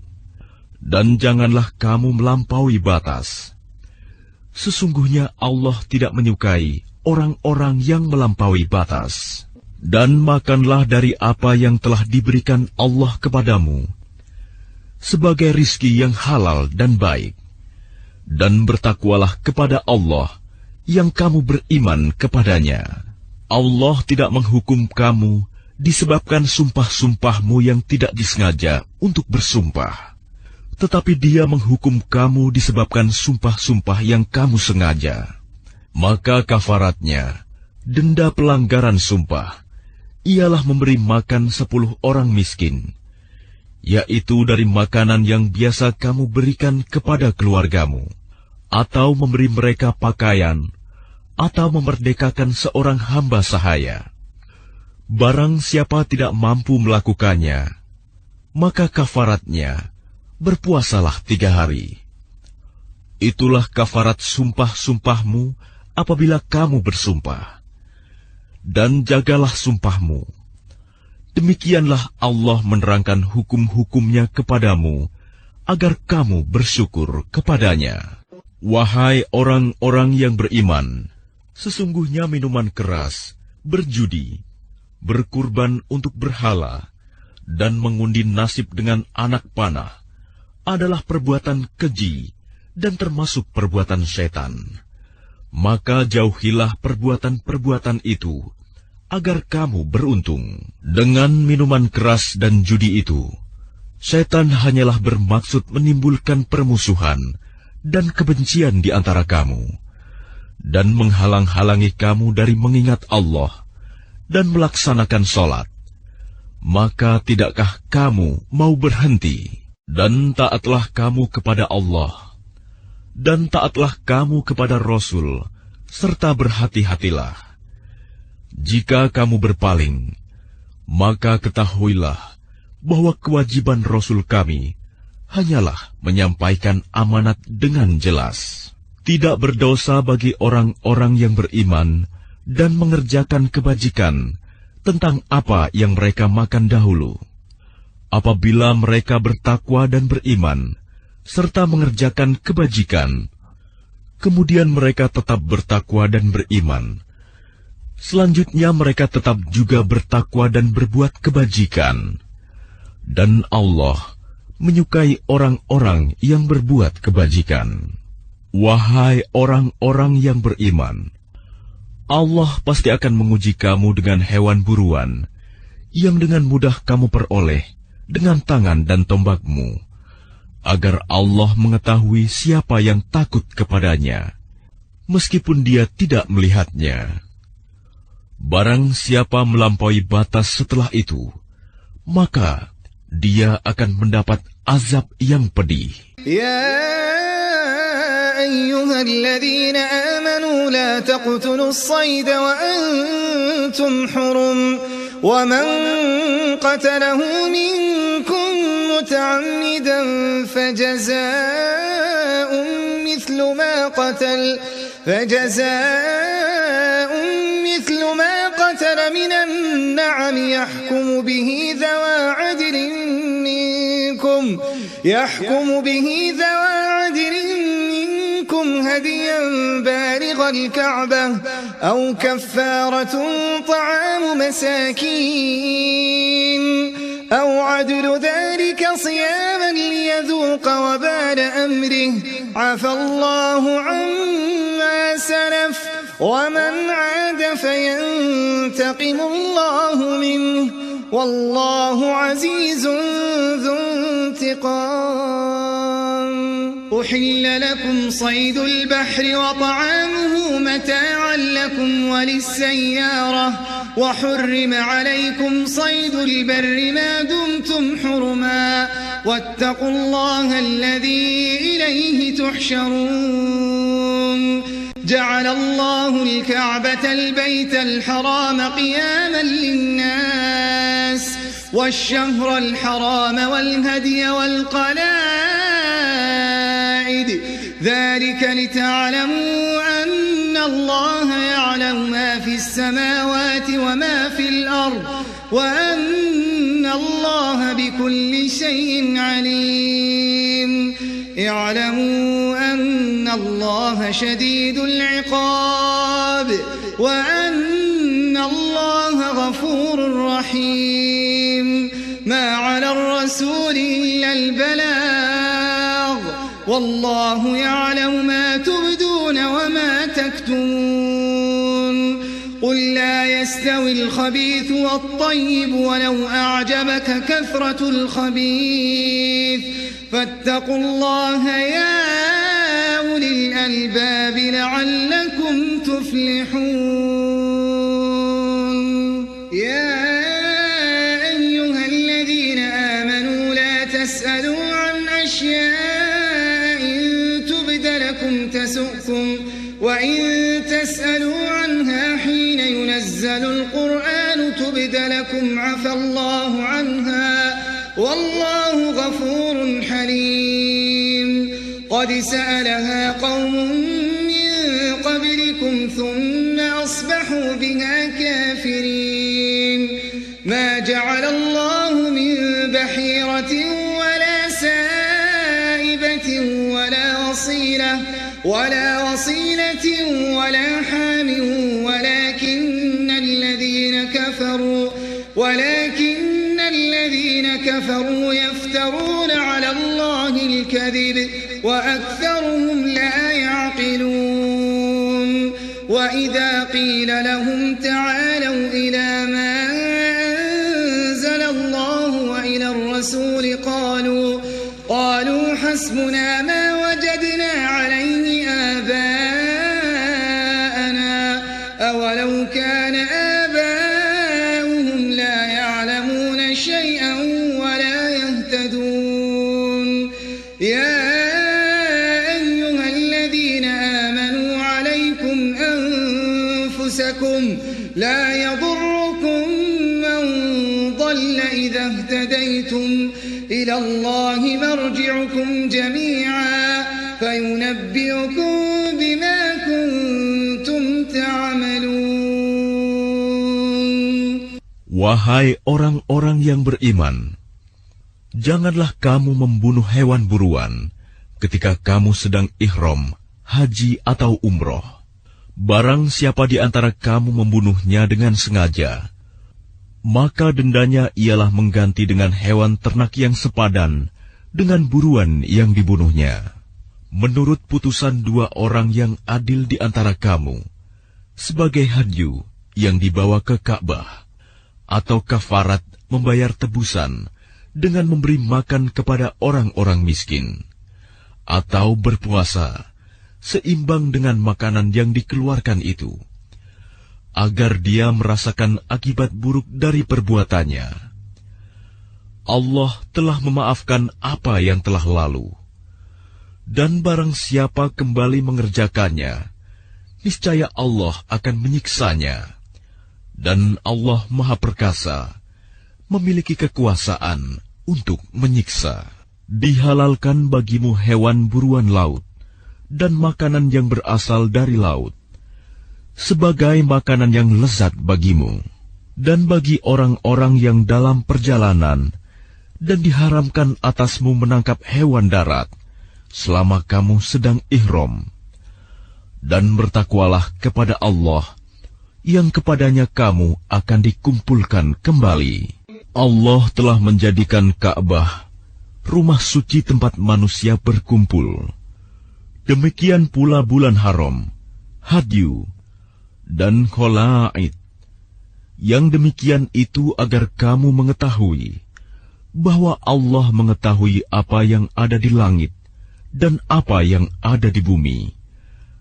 Dan janganlah kamu melampaui batas. Sesungguhnya Allah tidak menyukai orang-orang yang melampaui batas. Dan makanlah dari apa yang telah diberikan Allah kepadamu sebagai rizki yang halal dan baik. Dan bertakwalah kepada Allah yang kamu beriman kepadanya. Allah tidak menghukum kamu disebabkan sumpah-sumpahmu yang tidak disengaja untuk bersumpah, tetapi Dia menghukum kamu disebabkan sumpah-sumpah yang kamu sengaja. Maka kafaratnya, denda pelanggaran sumpah, ialah memberi makan 10 orang miskin, yaitu dari makanan yang biasa kamu berikan kepada keluargamu, atau memberi mereka pakaian, atau memerdekakan seorang hamba sahaya. Barang siapa tidak mampu melakukannya, maka kafaratnya, berpuasalah 3 hari. Itulah kafarat sumpah-sumpahmu apabila kamu bersumpah. Dan jagalah sumpahmu. Demikianlah Allah menerangkan hukum-hukumnya kepadamu, agar kamu bersyukur kepadanya. Wahai orang-orang yang beriman, sesungguhnya minuman keras, berjudi, berkurban untuk berhala, dan mengundi nasib dengan anak panah adalah perbuatan keji dan termasuk perbuatan setan. Maka jauhilah perbuatan-perbuatan itu, agar kamu beruntung. Dengan minuman keras dan judi itu, setan hanyalah bermaksud menimbulkan permusuhan dan kebencian di antara kamu, dan menghalang-halangi kamu dari mengingat Allah dan melaksanakan sholat. Maka tidakkah kamu mau berhenti? Dan taatlah kamu kepada Allah, dan taatlah kamu kepada Rasul, serta berhati-hatilah. Jika kamu berpaling, maka ketahuilah bahwa kewajiban Rasul kami hanyalah menyampaikan amanat dengan jelas. Tidak berdosa bagi orang-orang yang beriman dan mengerjakan kebajikan tentang apa yang mereka makan dahulu. Apabila mereka bertakwa dan beriman, serta mengerjakan kebajikan, kemudian mereka tetap bertakwa dan beriman. Selanjutnya mereka tetap juga bertakwa dan berbuat kebajikan. Dan Allah menyukai orang-orang yang berbuat kebajikan. Wahai orang-orang yang beriman, Allah pasti akan menguji kamu dengan hewan buruan, yang dengan mudah kamu peroleh dengan tangan dan tombakmu, agar Allah mengetahui siapa yang takut kepadanya, meskipun dia tidak melihatnya. Barang siapa melampaui batas setelah itu, maka dia akan mendapat azab yang pedih. يا أيها الذين آمنوا لا تقتلوا الصيد وأنتم حرم ومن قتله منكم متعمدا فجزاء مثل ما قتل من النعم يحكم به ذوى عدل منكم هديا بالغ الكعبة أو كفارة طعام مساكين أو عدل ذلك صياما ليذوق وبال أمره عفى الله عما سلف ومن عاد فينتقم الله منه والله عزيز ذو انتقام. أحل لكم صيد البحر وطعامه متاعا لكم وللسيارة وحرم عليكم صيد البر ما دمتم حرما واتقوا الله الذي إليه تحشرون. جعل الله الكعبة البيت الحرام قياما للناس والشهر الحرام والهدي والقلائد ذلك لتعلموا أن الله يعلم ما في السماوات وما في الأرض وأن الله بكل شيء عليم. اعلموا أن الله شديد العقاب وأن الله غفور رحيم. ما على الرسول إلا البلاغ والله يعلم ما تبدون وما تكتمون. قل لا يستوي الخبيث والطيب ولو أعجبك كثرة الخبيث فاتقوا الله يا أولي الألباب لعلكم تفلحون. يا أيها الذين آمنوا لا تسألوا عن أشياء إن تبد لكم تسؤكم وإن تسألوا عنها حين ينزل القرآن تبد لكم عفى الله عنها والله غفور حليم. قد سألها قوم من قبلكم ثم أصبحوا بها كافرين. ما جعل الله من بحيرة ولا سائبة ولا وصيلة ولا حام ولكن الذين كفروا يفترون على الله الكذب وأكثرهم لا يعقلون. وإذا قيل لهم تعالوا إلى ما أنزل الله وإلى الرسول قالوا حسبنا ما وجدنا عليه آباءنا أولو كان آباؤهم لا يعلمون شيئا ولا يهتدون. يا أيها الذين آمنوا عليكم أنفسكم لا يضركم من ضل إذا اهتديتم إلى الله مرجعكم جميعا فينبئكم بما كنتم تعملون. Wahai orang-orang yang beriman, janganlah kamu membunuh hewan buruan ketika kamu sedang ihram, haji atau umroh. Barang siapa di antara kamu membunuhnya dengan sengaja, maka dendanya ialah mengganti dengan hewan ternak yang sepadan dengan buruan yang dibunuhnya. Menurut putusan dua orang yang adil di antara kamu, sebagai hadyu yang dibawa ke Ka'bah, atau kafarat membayar tebusan dengan memberi makan kepada orang-orang miskin, atau berpuasa seimbang dengan makanan yang dikeluarkan itu, agar dia merasakan akibat buruk dari perbuatannya. Allah telah memaafkan apa yang telah lalu, dan barang siapa kembali mengerjakannya, niscaya Allah akan menyiksanya, dan Allah Maha Perkasa, memiliki kekuasaan untuk menyiksa. Dihalalkan bagimu hewan buruan laut dan makanan yang berasal dari laut, sebagai makanan yang lezat bagimu, dan bagi orang-orang yang dalam perjalanan, dan diharamkan atasmu menangkap hewan darat, selama kamu sedang ihram. Dan bertakwalah kepada Allah, yang kepadanya kamu akan dikumpulkan kembali. Allah telah menjadikan Ka'bah rumah suci tempat manusia berkumpul. Demikian pula bulan haram, hadyu, dan kholaid. Yang demikian itu agar kamu mengetahui bahwa Allah mengetahui apa yang ada di langit dan apa yang ada di bumi,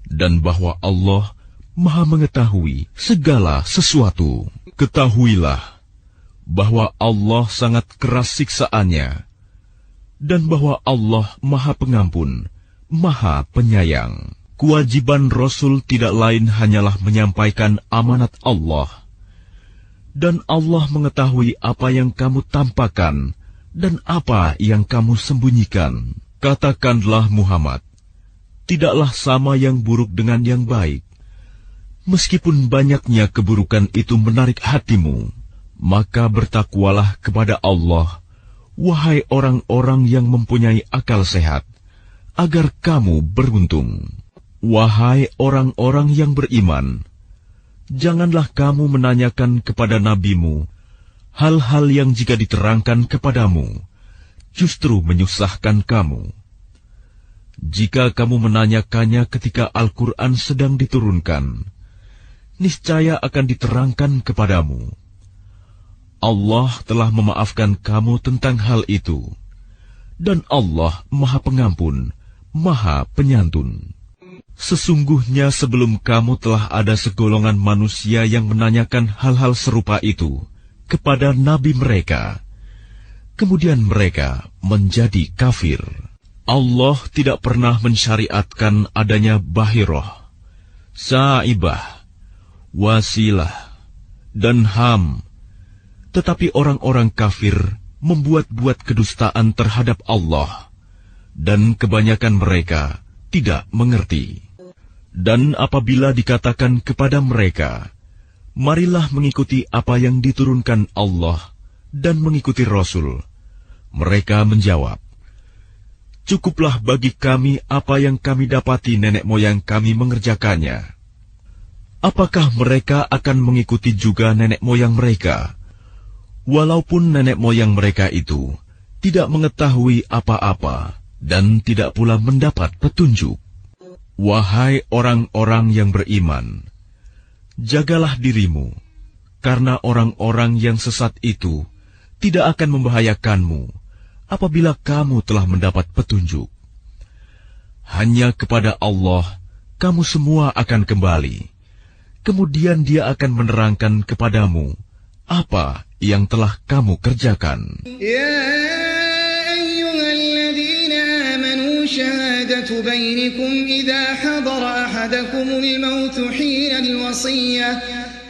dan bahwa Allah Maha mengetahui segala sesuatu. Ketahuilah bahwa Allah sangat keras siksaannya, dan bahwa Allah Maha Pengampun, Maha Penyayang. Kewajiban Rasul tidak lain hanyalah menyampaikan amanat Allah, dan Allah mengetahui apa yang kamu tampakkan dan apa yang kamu sembunyikan. Katakanlah Muhammad, tidaklah sama yang buruk dengan yang baik. Meskipun banyaknya keburukan itu menarik hatimu, maka bertakwalah kepada Allah, wahai orang-orang yang mempunyai akal sehat, agar kamu beruntung. Wahai orang-orang yang beriman, janganlah kamu menanyakan kepada nabimu hal-hal yang jika diterangkan kepadamu, justru menyusahkan kamu. Jika kamu menanyakannya ketika Al-Quran sedang diturunkan, niscaya akan diterangkan kepadamu. Allah telah memaafkan kamu tentang hal itu, dan Allah Maha Pengampun, Maha Penyantun. Sesungguhnya sebelum kamu telah ada segolongan manusia yang menanyakan hal-hal serupa itu kepada nabi mereka. Kemudian mereka menjadi kafir. Allah tidak pernah mensyariatkan adanya bahiroh, sa'ibah, wasilah, dan ham. Tetapi orang-orang kafir membuat-buat kedustaan terhadap Allah, dan kebanyakan mereka tidak mengerti. Dan apabila dikatakan kepada mereka, marilah mengikuti apa yang diturunkan Allah dan mengikuti Rasul, mereka menjawab, cukuplah bagi kami apa yang kami dapati nenek moyang kami mengerjakannya. Apakah mereka akan mengikuti juga nenek moyang mereka, walaupun nenek moyang mereka itu tidak mengetahui apa-apa dan tidak pula mendapat petunjuk? Wahai orang-orang yang beriman, jagalah dirimu, karena orang-orang yang sesat itu tidak akan membahayakanmu apabila kamu telah mendapat petunjuk. Hanya kepada Allah kamu semua akan kembali, kemudian Dia akan menerangkan kepadamu apa yang telah kamu kerjakan. شهادة بينكم إذا حضر أحدكم الموت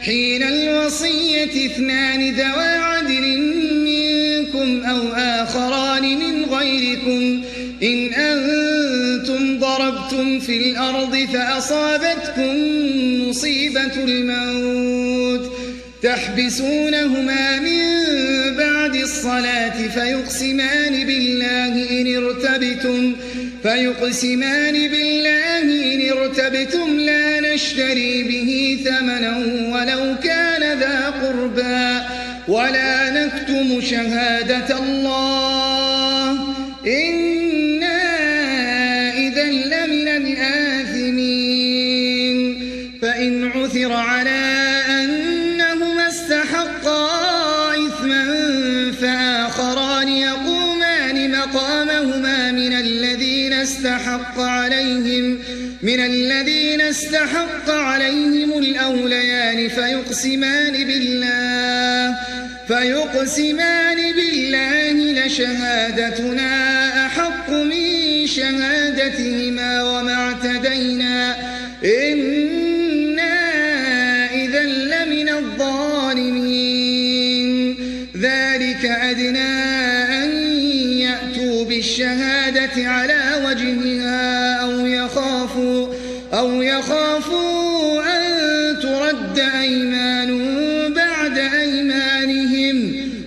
حين الوصية اثنان ذوى عدل منكم أو آخران من غيركم إن أنتم ضربتم في الأرض فأصابتكم مصيبة الموت تحبسونهما من بعد الصلاة فيقسمان بالله إن ارتبتم لا نشتري به ثمنا ولو كان ذا قربى ولا نكتم شهادة الله إنا إذا لمن الآثمين فإن عثر على أنهما استحقا إثما فآخران يقومان مقامهما من الذين استحق عليهم الأوليان فيقسمان بالله لشهادتنا أحق من شهادتهما وما اعتدينا إنا إذا لمن الظالمين ذلك أدنى أن يأتوا بالشهادة على وجهها أو يخافوا أن ترد أيمان بعد أيمانهم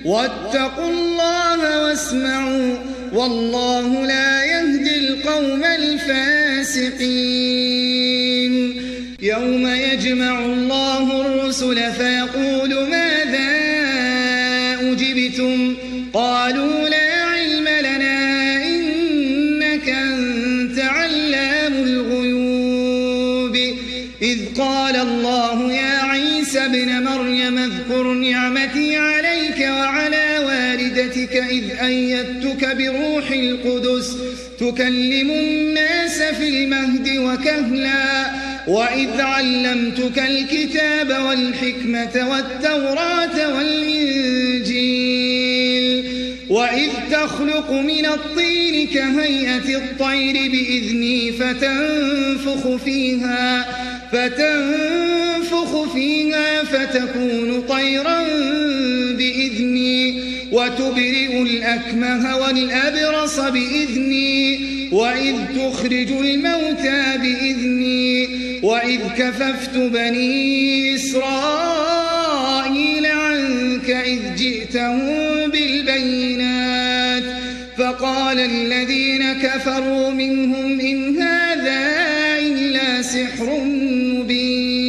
واتقوا الله واسمعوا والله لا يهدي القوم الفاسقين يوم يجمع الله الرسل فيقول ماذا أجبتم إذ قال الله يا عيسى ابن مريم اذكر نعمتي عليك وعلى والدتك إذ أيدتك بروح القدس تكلم الناس في المهد وكهلا وإذ علمتك الكتاب والحكمة والتوراة والإنجيل وإذ تخلق من الطين كهيئة الطير بإذني فتنفخ فيها فتكون طيرا بإذني وتبرئ الأكمه والأبرص بإذني وإذ تخرج الموتى بإذني وإذ كففت بني إسرائيل عنك إذ جئتهم بالبينات فقال الذين كفروا منهم إن هذا إلا سحر مبين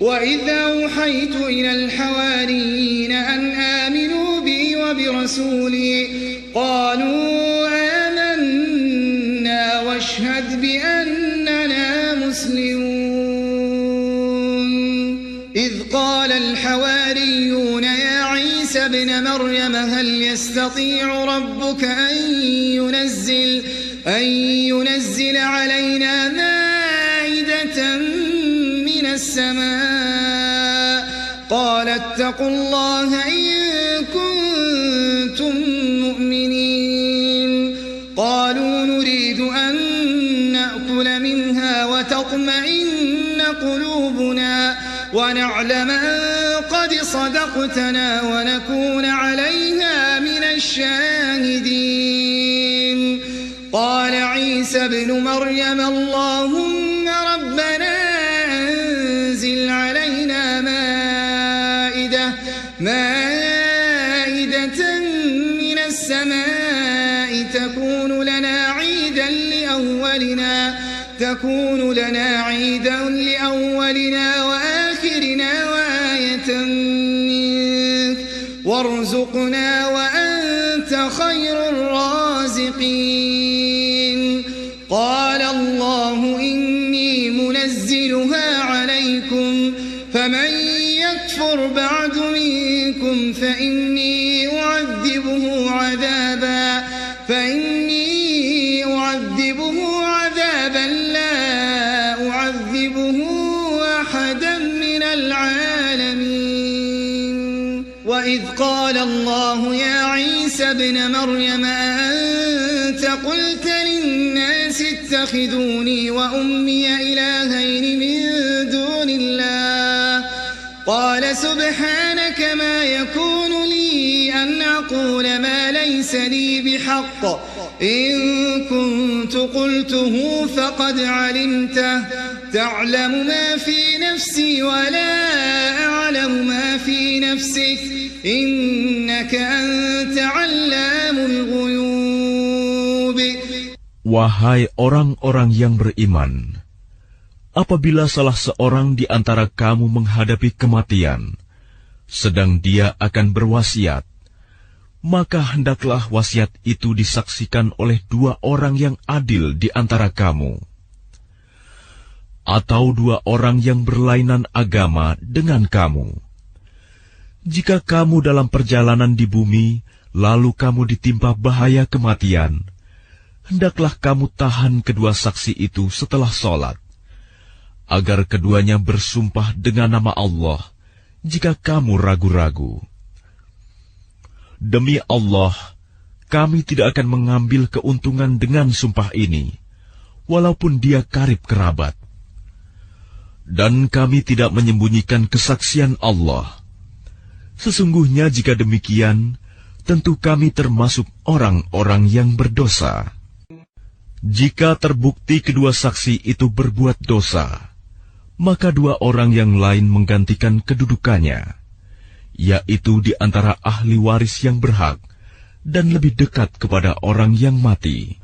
وإذا أوحيت إلى الحواريين أن آمنوا بي وبرسولي قالوا آمنا واشهد بأننا مسلمون إذ قال الحواريون يا عيسى ابن مريم هل يستطيع ربك أن ينزل علينا مائدة من السماء قال اتقوا الله إن كنتم مؤمنين قالوا نريد أن نأكل منها وتطمئن قلوبنا ونعلم أن قد صدقتنا ونكون عليها من الشاهدين قال عيسى ابن مريم اللهم ربنا أنزل علينا مائدة من السماء تكون لنا عيدا لأولنا وآخرنا وآية منك وارزقنا وأنت خير الرازقين قال الله إني منزلها عليكم فمن يكفر بعد منكم فإني أعذبه عذابا لا أعذبه أحدا من العالمين وإذ قال الله يا عيسى ابن مريم أنت قلت للناس اتخذوني وأمي إلهين من دون الله قال سبحانك ما يكون لي أن أقول ما ليس لي بحق إن كنت قلته فقد علمته تعلم ما في نفسي ولا أعلم ما في نفسك إنك أنت علام الغيوب. Wahai orang-orang yang beriman, apabila salah seorang di antara kamu menghadapi kematian, sedang dia akan berwasiat, maka hendaklah wasiat itu disaksikan oleh dua orang yang adil di antara kamu, atau dua orang yang berlainan agama dengan kamu. Jika kamu dalam perjalanan di bumi, lalu kamu ditimpa bahaya kematian, hendaklah kamu tahan kedua saksi itu setelah sholat, agar keduanya bersumpah dengan nama Allah jika kamu ragu-ragu. Demi Allah, kami tidak akan mengambil keuntungan dengan sumpah ini, walaupun dia karib kerabat. Dan kami tidak menyembunyikan kesaksian Allah. Sesungguhnya jika demikian, tentu kami termasuk orang-orang yang berdosa. Jika terbukti kedua saksi itu berbuat dosa, maka dua orang yang lain menggantikan kedudukannya, yaitu di antara ahli waris yang berhak dan lebih dekat kepada orang yang mati.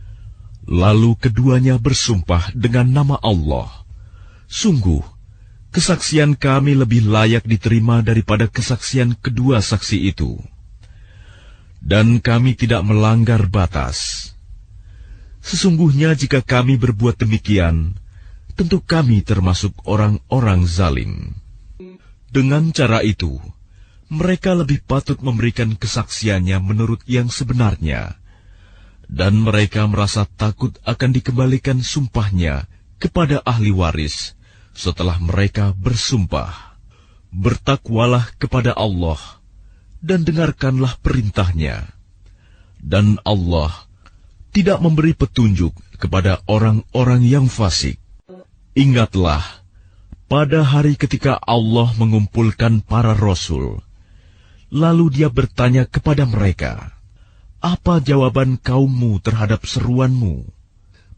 Lalu keduanya bersumpah dengan nama Allah, sungguh, kesaksian kami lebih layak diterima daripada kesaksian kedua saksi itu. Dan kami tidak melanggar batas. Sesungguhnya jika kami berbuat demikian, tentu kami termasuk orang-orang zalim. Dengan cara itu, mereka lebih patut memberikan kesaksiannya menurut yang sebenarnya, dan mereka merasa takut akan dikembalikan sumpahnya kepada ahli waris setelah mereka bersumpah. Bertakwalah kepada Allah dan dengarkanlah perintahnya. Dan Allah tidak memberi petunjuk kepada orang-orang yang fasik. Ingatlah pada hari ketika Allah mengumpulkan para rasul, lalu Dia bertanya kepada mereka, "Apa jawaban kaummu terhadap seruanmu?"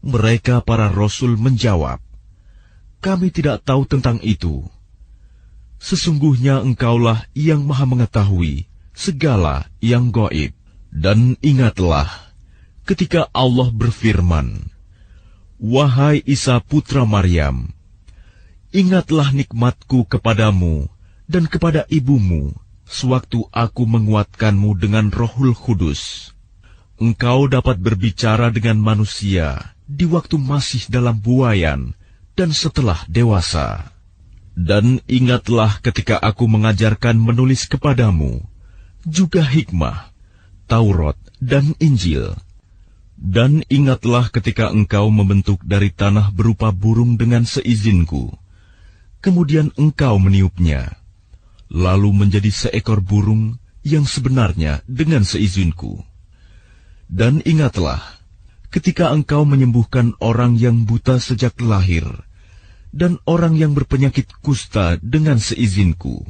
Mereka para rasul menjawab, "Kami tidak tahu tentang itu. Sesungguhnya Engkaulah yang Maha mengetahui segala yang gaib." Dan ingatlah ketika Allah berfirman, "Wahai Isa putra Maryam, ingatlah nikmatku kepadamu dan kepada ibumu sewaktu aku menguatkanmu dengan Rohul Kudus. Engkau dapat berbicara dengan manusia di waktu masih dalam buayan dan setelah dewasa. Dan ingatlah ketika aku mengajarkan menulis kepadamu, juga hikmah, Taurat dan Injil. Dan ingatlah ketika engkau membentuk dari tanah berupa burung dengan seizinku, kemudian engkau meniupnya, lalu menjadi seekor burung yang sebenarnya dengan seizinku. Dan ingatlah ketika engkau menyembuhkan orang yang buta sejak lahir, dan orang yang berpenyakit kusta dengan seizinku.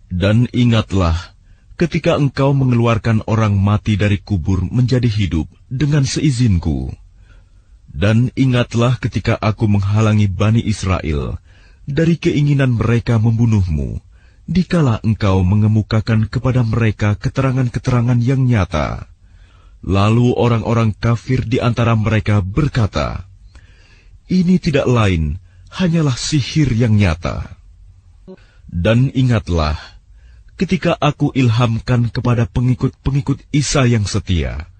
Dan ingatlah ketika engkau mengeluarkan orang mati dari kubur menjadi hidup dengan seizinku. Dan ingatlah ketika aku menghalangi Bani Israel dari keinginan mereka membunuhmu, dikala engkau mengemukakan kepada mereka keterangan-keterangan yang nyata. Lalu orang-orang kafir di antara mereka berkata, "Ini tidak lain, hanyalah sihir yang nyata." Dan ingatlah ketika aku ilhamkan kepada pengikut-pengikut Isa yang setia,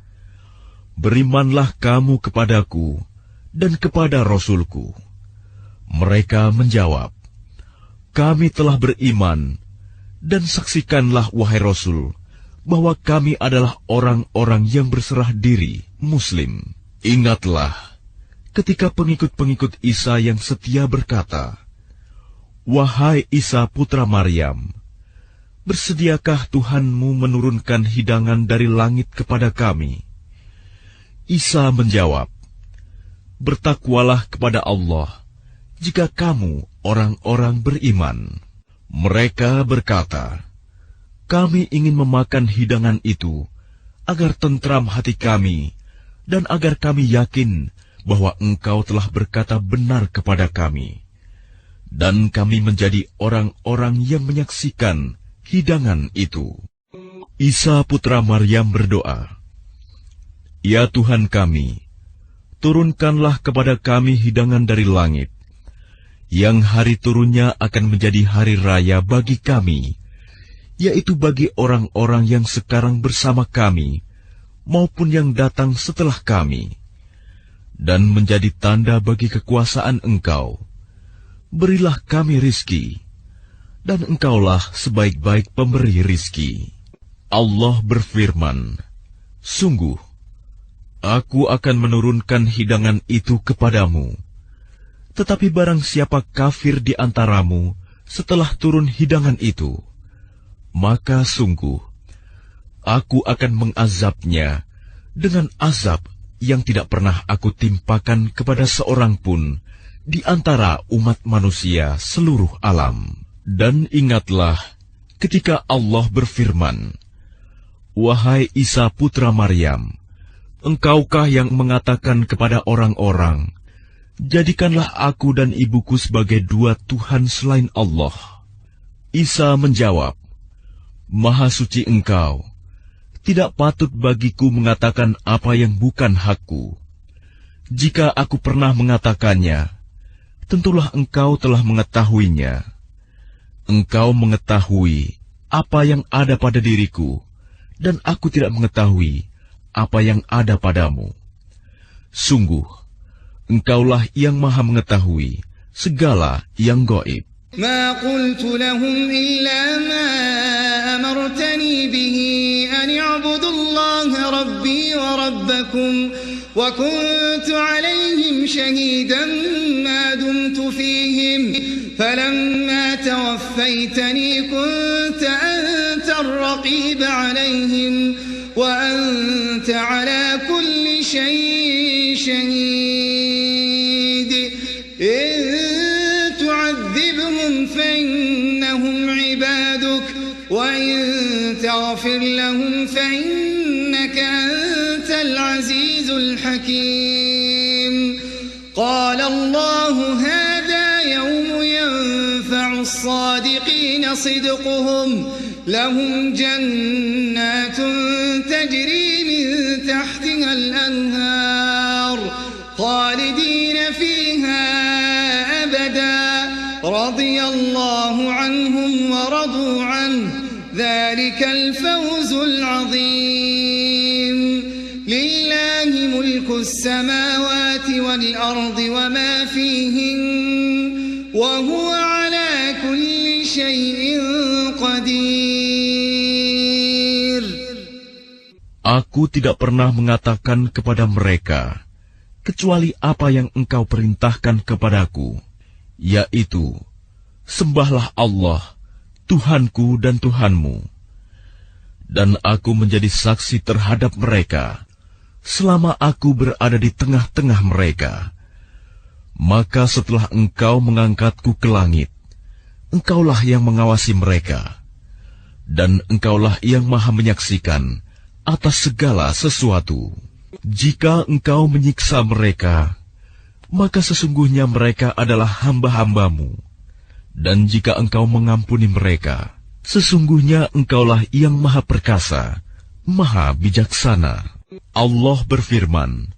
"Berimanlah kamu kepadaku dan kepada Rasulku." Mereka menjawab, "Kami telah beriman, dan saksikanlah wahai Rasul, bahwa kami adalah orang-orang yang berserah diri, Muslim." Ingatlah ketika pengikut-pengikut Isa yang setia berkata, "Wahai Isa putra Maryam, bersediakah Tuhanmu menurunkan hidangan dari langit kepada kami?" Isa menjawab, "Bertakwalah kepada Allah, jika kamu orang-orang beriman." Mereka berkata, "Kami ingin memakan hidangan itu, agar tentram hati kami, dan agar kami yakin bahwa Engkau telah berkata benar kepada kami, dan kami menjadi orang-orang yang menyaksikan hidangan itu." Isa putra Maryam berdoa, "Ya Tuhan kami, turunkanlah kepada kami hidangan dari langit, yang hari turunnya akan menjadi hari raya bagi kami, yaitu bagi orang-orang yang sekarang bersama kami, maupun yang datang setelah kami, dan menjadi tanda bagi kekuasaan Engkau. Berilah kami rizki, dan Engkaulah sebaik-baik pemberi rizki." Allah berfirman, "Sungguh, Aku akan menurunkan hidangan itu kepadamu. Tetapi barang siapa kafir di antaramu setelah turun hidangan itu, maka sungguh, Aku akan mengazabnya dengan azab yang tidak pernah Aku timpakan kepada seorang pun di antara umat manusia seluruh alam." Dan ingatlah ketika Allah berfirman, "Wahai Isa putra Maryam, engkaukah yang mengatakan kepada orang-orang, jadikanlah aku dan ibuku sebagai dua Tuhan selain Allah?" Isa menjawab, "Maha suci Engkau, tidak patut bagiku mengatakan apa yang bukan hakku. Jika aku pernah mengatakannya, tentulah Engkau telah mengetahuinya. Engkau mengetahui apa yang ada pada diriku, dan aku tidak mengetahui apa yang ada padamu. Sungguh, Engkaulah yang Maha mengetahui segala yang gaib. ما قلت لهم إلا ما أمرتني به أن اعبدوا الله ربي وربكم وكنت عليهم شهيدا ما دمت فيهم فلما توفيتني كنت أنت الرقيب عليهم وأنت على كل شيء شهيد إن تعذبهم فإنهم عبادك وإن تغفر لهم فإنك أنت العزيز الحكيم قال الله هذا يوم ينفع الصادقين صدقهم لهم جنات تجري من تحتها الأنهار خالدين فيها أبدا رضي الله عنهم ورضوا عنه ذلك الفوز العظيم لله ملك السماوات والأرض وما فيهن وهو على كل شيء قدير. Aku tidak pernah mengatakan kepada mereka kecuali apa yang engkau perintahkan kepadaku, yaitu, sembahlah Allah, Tuhanku dan Tuhanmu. Dan aku menjadi saksi terhadap mereka, selama aku berada di tengah-tengah mereka. Maka setelah engkau mengangkatku ke langit, engkaulah yang mengawasi mereka, dan engkaulah yang maha menyaksikan atas segala sesuatu. Jika engkau menyiksa mereka, maka sesungguhnya mereka adalah hamba-hambamu. Dan jika engkau mengampuni mereka, sesungguhnya engkaulah yang maha perkasa, maha bijaksana. Allah berfirman,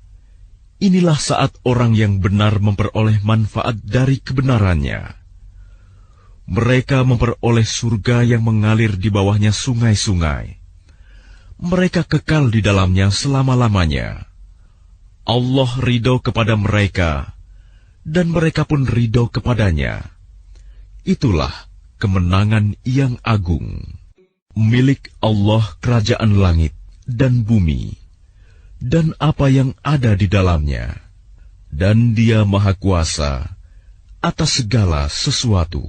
inilah saat orang yang benar memperoleh manfaat dari kebenarannya. Mereka memperoleh surga yang mengalir di bawahnya sungai-sungai. Mereka kekal di dalamnya selama-lamanya. Allah ridho kepada mereka, dan mereka pun ridho kepadanya. Itulah kemenangan yang agung. Milik Allah kerajaan langit dan bumi, dan apa yang ada di dalamnya. Dan Dia Maha Kuasa atas segala sesuatu.